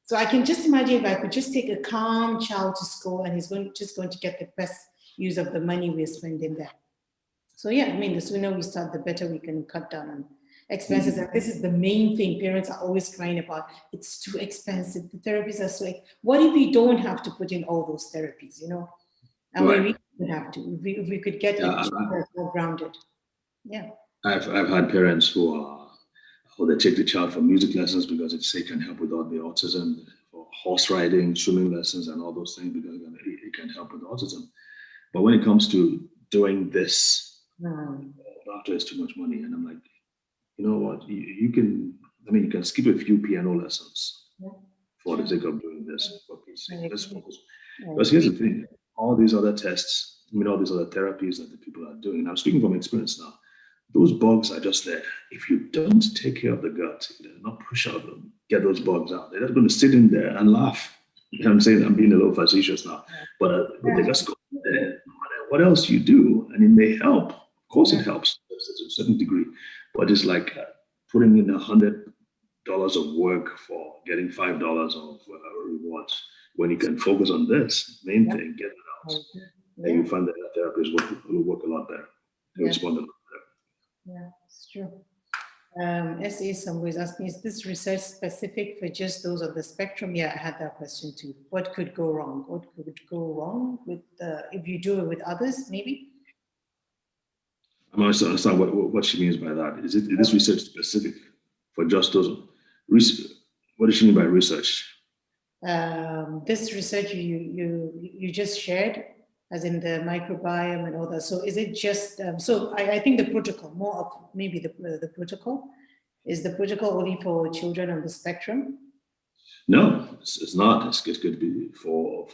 So I can just imagine if I could just take a calm child to school and he's just going to get the best use of the money we're spending there. So yeah, I mean, the sooner we start, the better we can cut down on expenses. Mm-hmm. And this is the main thing parents are always crying about. It's too expensive. The therapies are so. What if we don't have to put in all those therapies, And we really don't have to. If we could get a child that's more grounded. Yeah. I've had parents they take the child for music lessons because it can help with all the autism, for horse riding, swimming lessons, and all those things because it can help with autism. But when it comes to doing this, doctor is too much money, and I'm like, you know what? You can skip a few piano lessons for the sake of doing this. Let's focus. Because here's the thing: all these other tests, all these other therapies that the people are doing. And I'm speaking from experience now. Those bugs are just there. If you don't take care of the gut, not push out them, get those bugs out. They're just going to sit in there and laugh. I'm saying I'm being a little facetious now, but they just go there. No matter what else you do, and it may help. Of course, it helps to a certain degree, but it's like putting in $100 of work for getting $5 of rewards when you can focus on this main thing, get it out. And you find that therapist will work a lot better. They respond a lot better. Yeah, it's true. S.A. Sambo is asking, is this research specific for just those on the spectrum? Yeah, I had that question too. What could go wrong? What could go wrong with if you do it with others, maybe? I'm not understand what she means by that. Is this research specific for just those? What does she mean by research? This research you just shared, as in the microbiome and all that. So is it just, I think the protocol, more of maybe the protocol, Is the protocol only for children on the spectrum? No, it's not. It's going to be for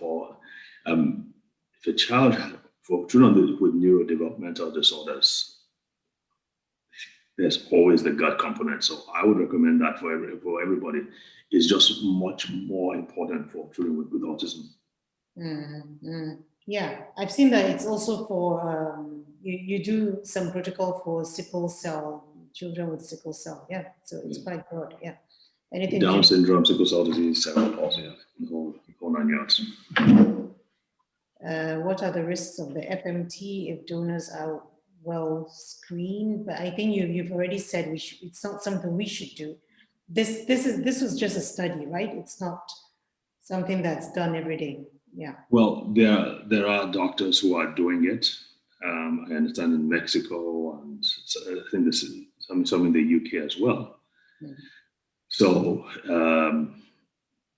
if a child, for children with neurodevelopmental disorders, there's always the gut component. So I would recommend that for everybody. It's just much more important for children with autism. Yeah, I've seen that it's also for, you do some protocol for sickle cell, children with sickle cell. Yeah, so it's quite broad. Yeah. Anything Down syndrome, sickle cell disease, cerebral palsy, the whole 9 yards. What are the risks of the FMT if donors are well screened? But I think you've already said it's not something we should do. This was just a study, right? It's not something that's done every day. Yeah. Well, there are doctors who are doing it. I understand in Mexico, and I think this is some in the UK as well. So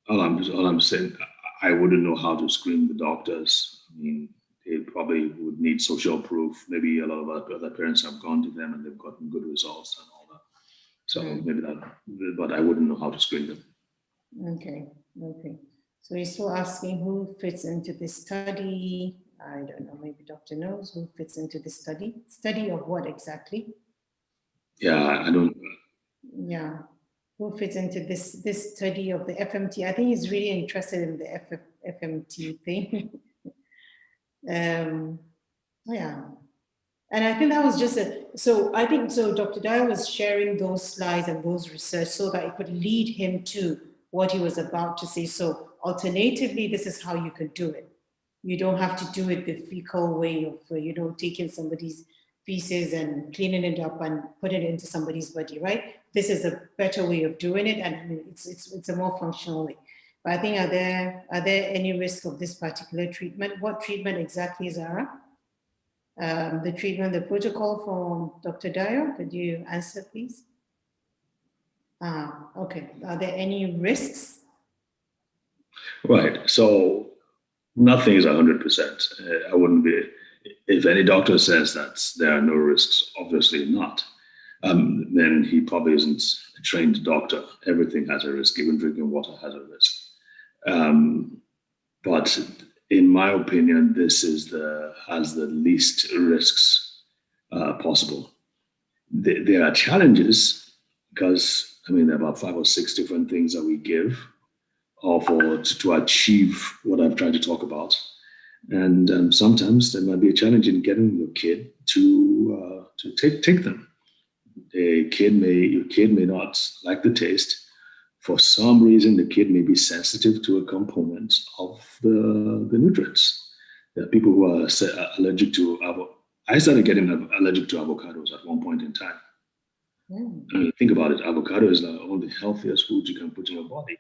all I'm saying, I wouldn't know how to screen the doctors. I mean, they probably would need social proof. Maybe a lot of other parents have gone to them and they've gotten good results and all that. So maybe that, but I wouldn't know how to screen them. Okay. So he's still asking who fits into this study. I don't know, maybe doctor knows who fits into this study. Study of what exactly? Yeah, I don't. Yeah, who fits into this study of the FMT? I think he's really interested in the FMT thing. Yeah, and I think that was just Dr. Dyer was sharing those slides and those research so that it could lead him to what he was about to say. So alternatively, this is how you could do it. You don't have to do it the fecal way of, taking somebody's feces and cleaning it up and putting it into somebody's body, right? This is a better way of doing it, and it's a more functional way. But I think, are there any risk of this particular treatment? What treatment exactly, Zara? The treatment, the protocol from Dr. Dyer, could you answer, please? Okay. Are there any risks? Right. So nothing is 100%. I wouldn't be, if any doctor says that there are no risks, obviously not. Then he probably isn't a trained doctor. Everything has a risk, even drinking water has a risk. But in my opinion, this has the least risks possible. There are challenges because, there are about 5 or 6 different things that we give to achieve what I've tried to talk about. And sometimes there might be a challenge in getting your kid to take them. Your kid may not like the taste. For some reason, the kid may be sensitive to a component of the nutrients. There are people who are allergic to I started getting allergic to avocados at one point in time. Think about it. Avocado is one of the healthiest foods you can put in your body.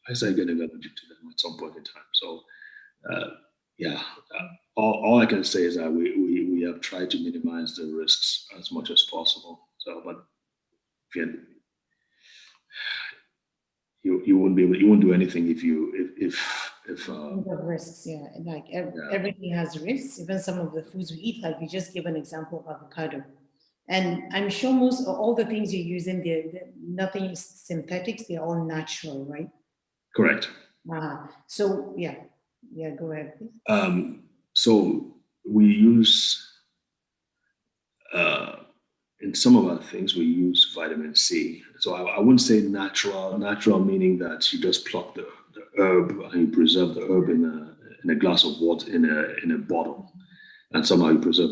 I started getting allergic to them at some point in time. So, all I can say is that we have tried to minimize the risks as much as possible. So, but you won't do anything if risks, yeah. Like everything has risks, even some of the foods we eat. Like you just give an example of avocado, and I'm sure all the things you're using, nothing is synthetics. They're all natural, right? Correct. So go ahead, please. So we use in some of our things we use vitamin C. So I wouldn't say natural meaning that you just pluck the herb and you preserve the herb in a glass of water in a bottle, and somehow you preserve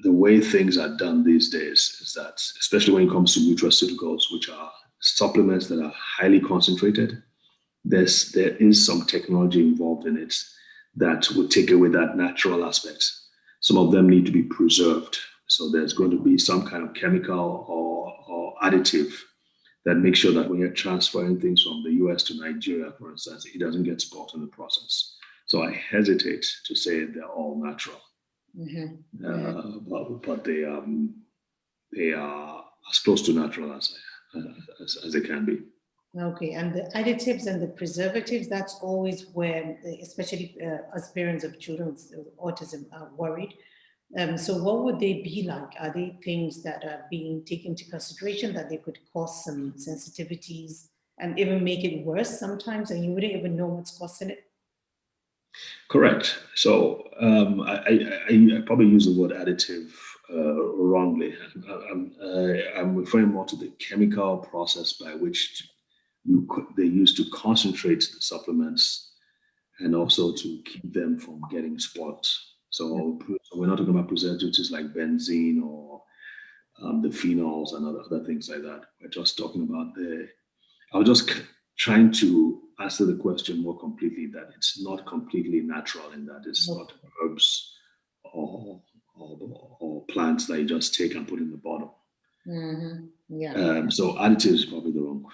the way things are done these days is that, especially when it comes to nutraceuticals, which are supplements that are highly concentrated, there is some technology involved in it that would take away that natural aspect. Some of them need to be preserved. So there's going to be some kind of chemical or additive that makes sure that when you're transferring things from the US to Nigeria, for instance, it doesn't get spoiled in the process. So I hesitate to say they're all natural. But they are as close to natural as they can be. Okay, and the additives and the preservatives, that's always where, especially as parents of children with autism, are worried. So what would they be like? Are they things that are being taken into consideration that they could cause some sensitivities and even make it worse sometimes, and you wouldn't even know what's causing it? Correct. So I probably use the word additive wrongly. I'm referring more to the chemical process by which they use to concentrate the supplements and also to keep them from getting spoiled. So we're not talking about preservatives like benzene or the phenols and other things like that. We're just talking about I was just trying to answer the question more completely, that it's not completely natural in that it's not herbs or, or plants that you just take and put in the bottle. Mm-hmm. Yeah. So additives is probably the wrong,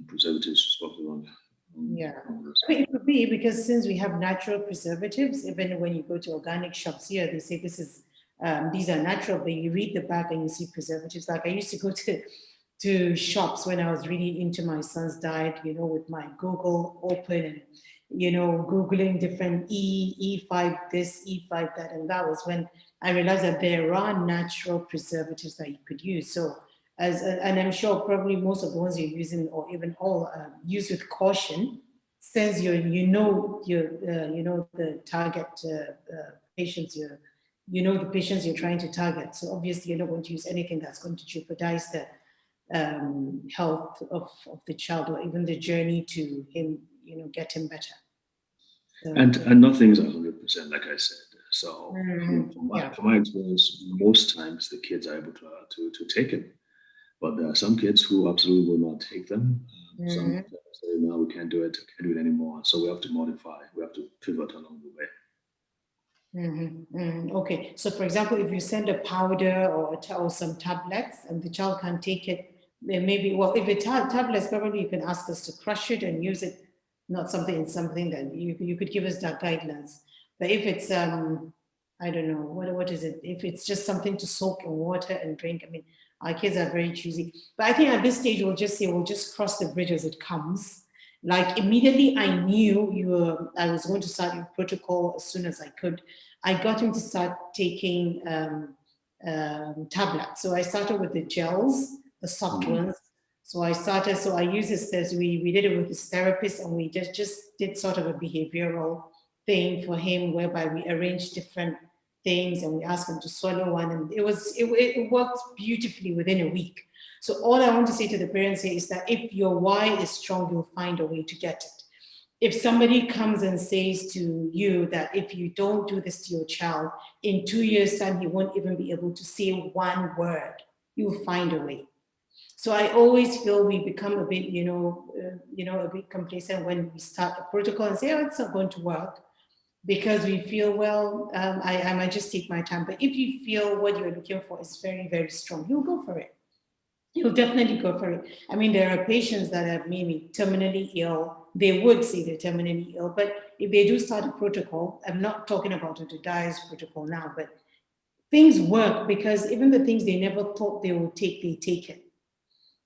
preservatives is probably the wrong. Yeah. I mean, it could be because since we have natural preservatives, even when you go to organic shops here, they say these are natural, but you read the back and you see preservatives. Like I used to go to shops when I was really into my son's diet, with my Google open and, Googling different E5 this, E5 that. And that was when I realized that there are natural preservatives that you could use. So, and I'm sure probably most of the ones you're using, or even all, use with caution, since the target patients the patients you're trying to target. So obviously you're not going to use anything that's going to jeopardize the health of the child, or even the journey to him, get him better. So, and nothing is 100%, like I said. So yeah. from my experience, most times the kids are able to take it, but there are some kids who absolutely will not take them. Some say, no, we can't do it anymore. So we have to modify. We have to pivot along the way. Okay, so for example, if you send a powder or some tablets and the child can't take it, then maybe, well, if it's tablets, probably you can ask us to crush it and use it, not something that you could give us that guidelines. But if it's I don't know, what is it? If it's just something to soak in water and drink, I mean, our kids are very choosy. But I think at this stage we'll just cross the bridge as it comes. Like immediately I knew I was going to start your protocol as soon as I could. I got him to start taking tablets. So I started with the gels, the soft ones. So I used this as we did it with his therapist, and we just did sort of a behavioral thing for him whereby we arranged different things and we asked him to swallow one, and it worked beautifully within a week. So all I want to say to the parents here is that if your why is strong, you'll find a way to get it. If somebody comes and says to you that if you don't do this to your child, in 2 years' time, he won't even be able to say one word, you'll find a way. So I always feel we become a bit, a bit complacent when we start a protocol and say, oh, it's not going to work, because we feel, well, I might just take my time. But if you feel what you're looking for is very, very strong, you'll go for it. You'll definitely go for it. I mean, there are patients that are maybe terminally ill. They would say they're terminally ill, but if they do start a protocol, I'm not talking about a dialysis protocol now, but things work because even the things they never thought they would take, they take it.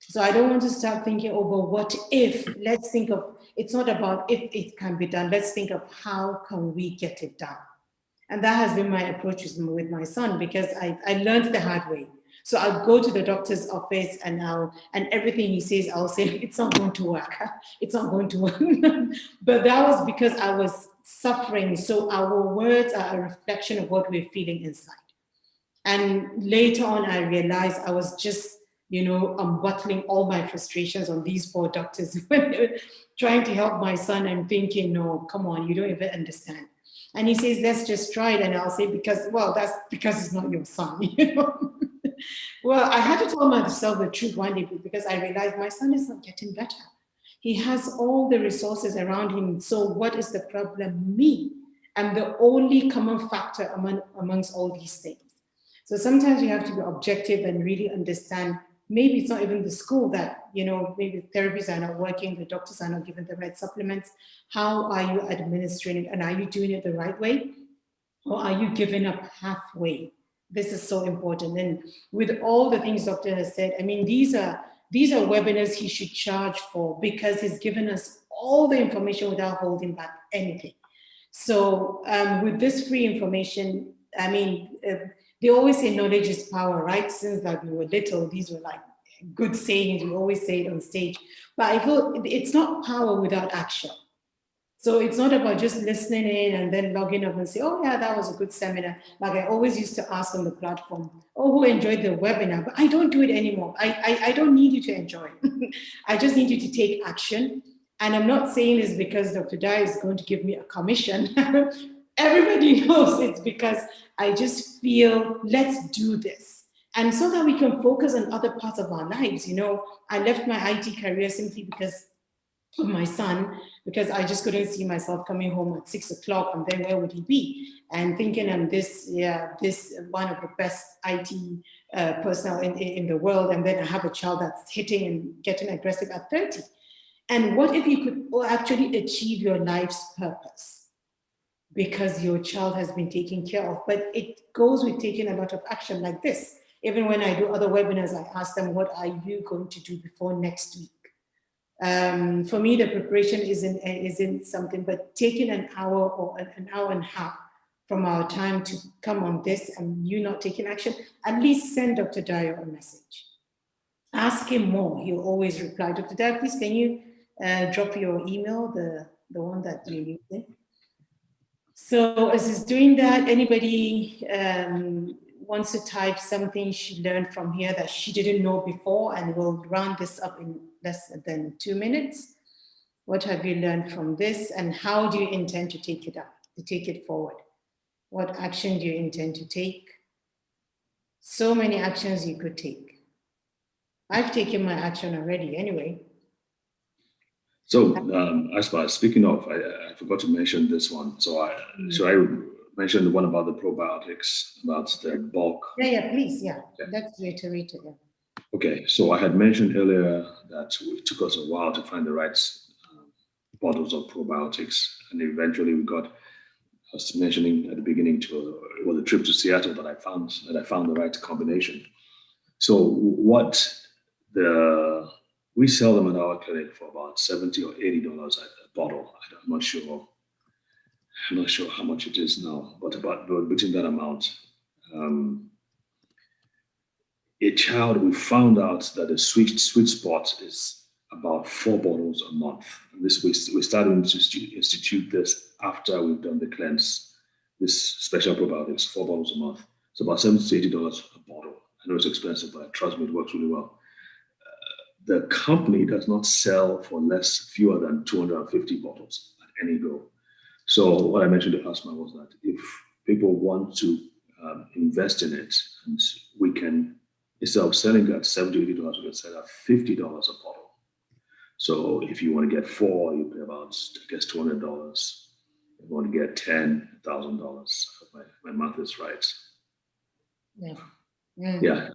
So I don't want to start thinking, oh, but what if? Let's think of, it's not about if it can be done. Let's think of how can we get it done? And that has been my approach with my son, because I learned the hard way. So I'll go to the doctor's office and everything he says, I'll say, it's not going to work. It's not going to work. But that was because I was suffering. So our words are a reflection of what we're feeling inside. And later on, I realized I was just, unbottling all my frustrations on these poor doctors when they were trying to help my son. I'm thinking, no, come on, you don't even understand. And he says, let's just try it. And I'll say, that's because it's not your son, Well, I had to tell myself the truth one day, because I realized my son is not getting better. He has all the resources around him. So what is the problem? Me. I'm the only common factor amongst all these things. So sometimes you have to be objective and really understand, maybe it's not even the school that, maybe therapies are not working, the doctors are not giving the right supplements. How are you administering it? And are you doing it the right way? Or are you giving up halfway? This is so important. And with all the things Dr. has said, I mean, these are webinars he should charge for, because he's given us all the information without holding back anything. So with this free information, I mean, They always say knowledge is power, right? Since that we were little, these were like good sayings. We always say it on stage. But I feel it's not power without action. So it's not about just listening in and then logging up and say, oh yeah, that was a good seminar. Like I always used to ask on the platform, oh, who enjoyed the webinar? But I don't do it anymore. I don't need you to enjoy it. I just need you to take action. And I'm not saying this because Dr. Dai is going to give me a commission. Everybody knows it's because I just feel, let's do this. And so that we can focus on other parts of our lives. You know, I left my IT career simply because of my son, because I just couldn't see myself coming home at 6 o'clock, and then where would he be? And thinking I'm this one of the best IT personnel in the world, and then I have a child that's hitting and getting aggressive at 30. And what if you could actually achieve your life's purpose because your child has been taken care of? But it goes with taking a lot of action like this. Even when I do other webinars, I ask them, what are you going to do before next week? For me, the preparation isn't something, but taking an hour or an hour and a half from our time to come on this and you not taking action, at least send Dr. Dyer a message. Ask him more. He'll always reply. Dr. Dyer, please, can you drop your email, the one that you're using? So as he's doing that, anybody wants to type something she learned from here that she didn't know before, and we'll round this up in less than 2 minutes. What have you learned from this, and how do you intend to take it forward? What action do you intend to take? So many actions you could take. I've taken my action already anyway. So, Aspa, speaking of, I forgot to mention this one. So I mention the one about the probiotics, about the bulk. Yeah, please, yeah. Let's reiterate it. Yeah. Okay, so I had mentioned earlier that it took us a while to find the right bottles of probiotics, and eventually we got. I was mentioning at the beginning it was a trip to Seattle that I found the right combination. So we sell them at our clinic for about $70 or $80 a bottle. I'm not sure how much it is now, but between that amount. We found out that the sweet spot is about 4 bottles a month. And we started to institute this after we've done the cleanse, this special probiotics, 4 bottles a month. It's about $70 to $80 a bottle. I know it's expensive, but trust me, it works really well. The company does not sell for fewer than 250 bottles at any go. So what I mentioned to Asma was that if people want to invest in it, and we can, instead of selling at $70 to $80, we can sell at $50 a bottle. So if you want to get 4, you pay about, I guess, $200. If you want to get 10, $1,000. My math is right. Yeah. Yeah.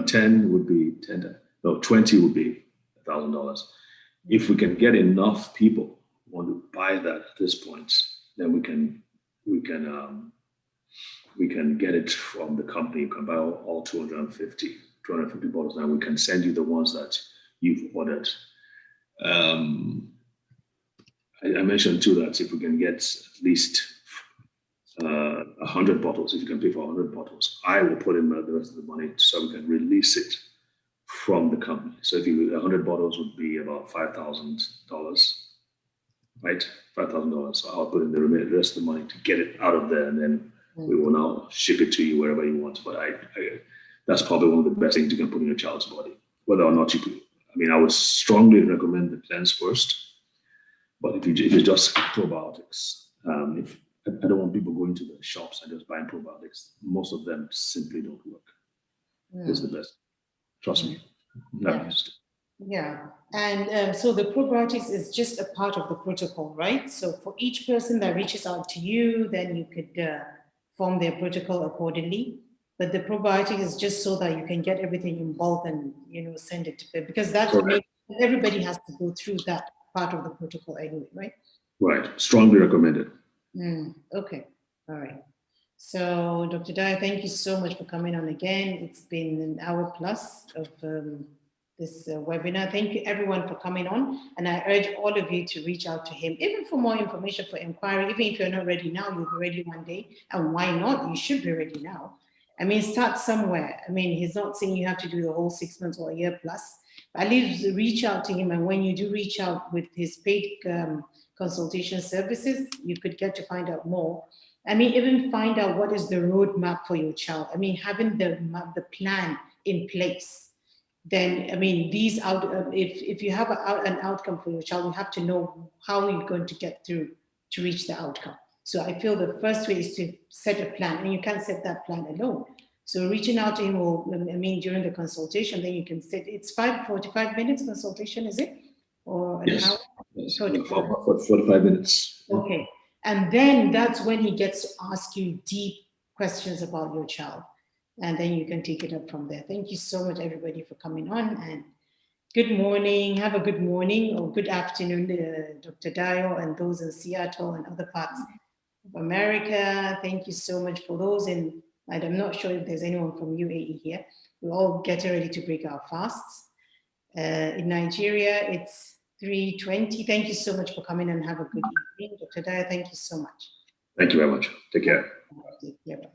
10 would be 10. No, 20 would be $1,000. If we can get enough people who want to buy that at this point, then we can get it from the company. You can buy all 250 bottles, and we can send you the ones that you've ordered. I mentioned too that if we can get at least 100 bottles, if you can pay for 100 bottles, I will put in the rest of the money so we can release it from the company. So if 100 bottles would be about $5,000, right? $5,000. So I'll put in the rest of the money to get it out of there, and then we will now ship it to you wherever you want. But that's probably one of the best things you can put in your child's body, whether or not you could. I mean, I would strongly recommend the cleanse first. But if you just probiotics, if I don't want people going to the shops and just buying probiotics, most of them simply don't work. It's the best. Trust me. Yeah, and so the probiotics is just a part of the protocol, right? So for each person that reaches out to you, then you could form their protocol accordingly. But the probiotic is just so that you can get everything in bulk and send it to them, because that's what everybody has to go through that part of the protocol anyway, right? Right. Strongly recommended. Okay. All right. So, Dr. Dyer, thank you so much for coming on again. It's been an hour plus of this webinar. Thank you, everyone, for coming on. And I urge all of you to reach out to him, even for more information, for inquiry. Even if you're not ready now, you'll be ready one day. And why not? You should be ready now. I mean, start somewhere. I mean, he's not saying you have to do the whole 6 months or a year plus. At least reach out to him, and when you do reach out with his paid consultation services, you could get to find out more. I mean, even find out what is the roadmap for your child. I mean, having the plan in place. Then, I mean, if you have an outcome for your child, you have to know how you're going to get through to reach the outcome. So I feel the first way is to set a plan, and you can't set that plan alone. So reaching out to him, or I mean, during the consultation, then you can set. It's 45 minutes consultation, is it, or an hour? Yes, 45 minutes. Okay, and then that's when he gets to ask you deep questions about your child, and then you can take it up from there. Thank you so much, everybody, for coming on, and good morning. Have a good morning or good afternoon, Dr. Dio, and those in Seattle and other parts of America. Thank you so much for those. And I'm not sure if there's anyone from UAE here. We're all getting ready to break our fasts. In Nigeria, it's 3:20. Thank you so much for coming, and have a good evening. Dr. Dio, thank you so much. Thank you very much. Take care. Yeah, bye.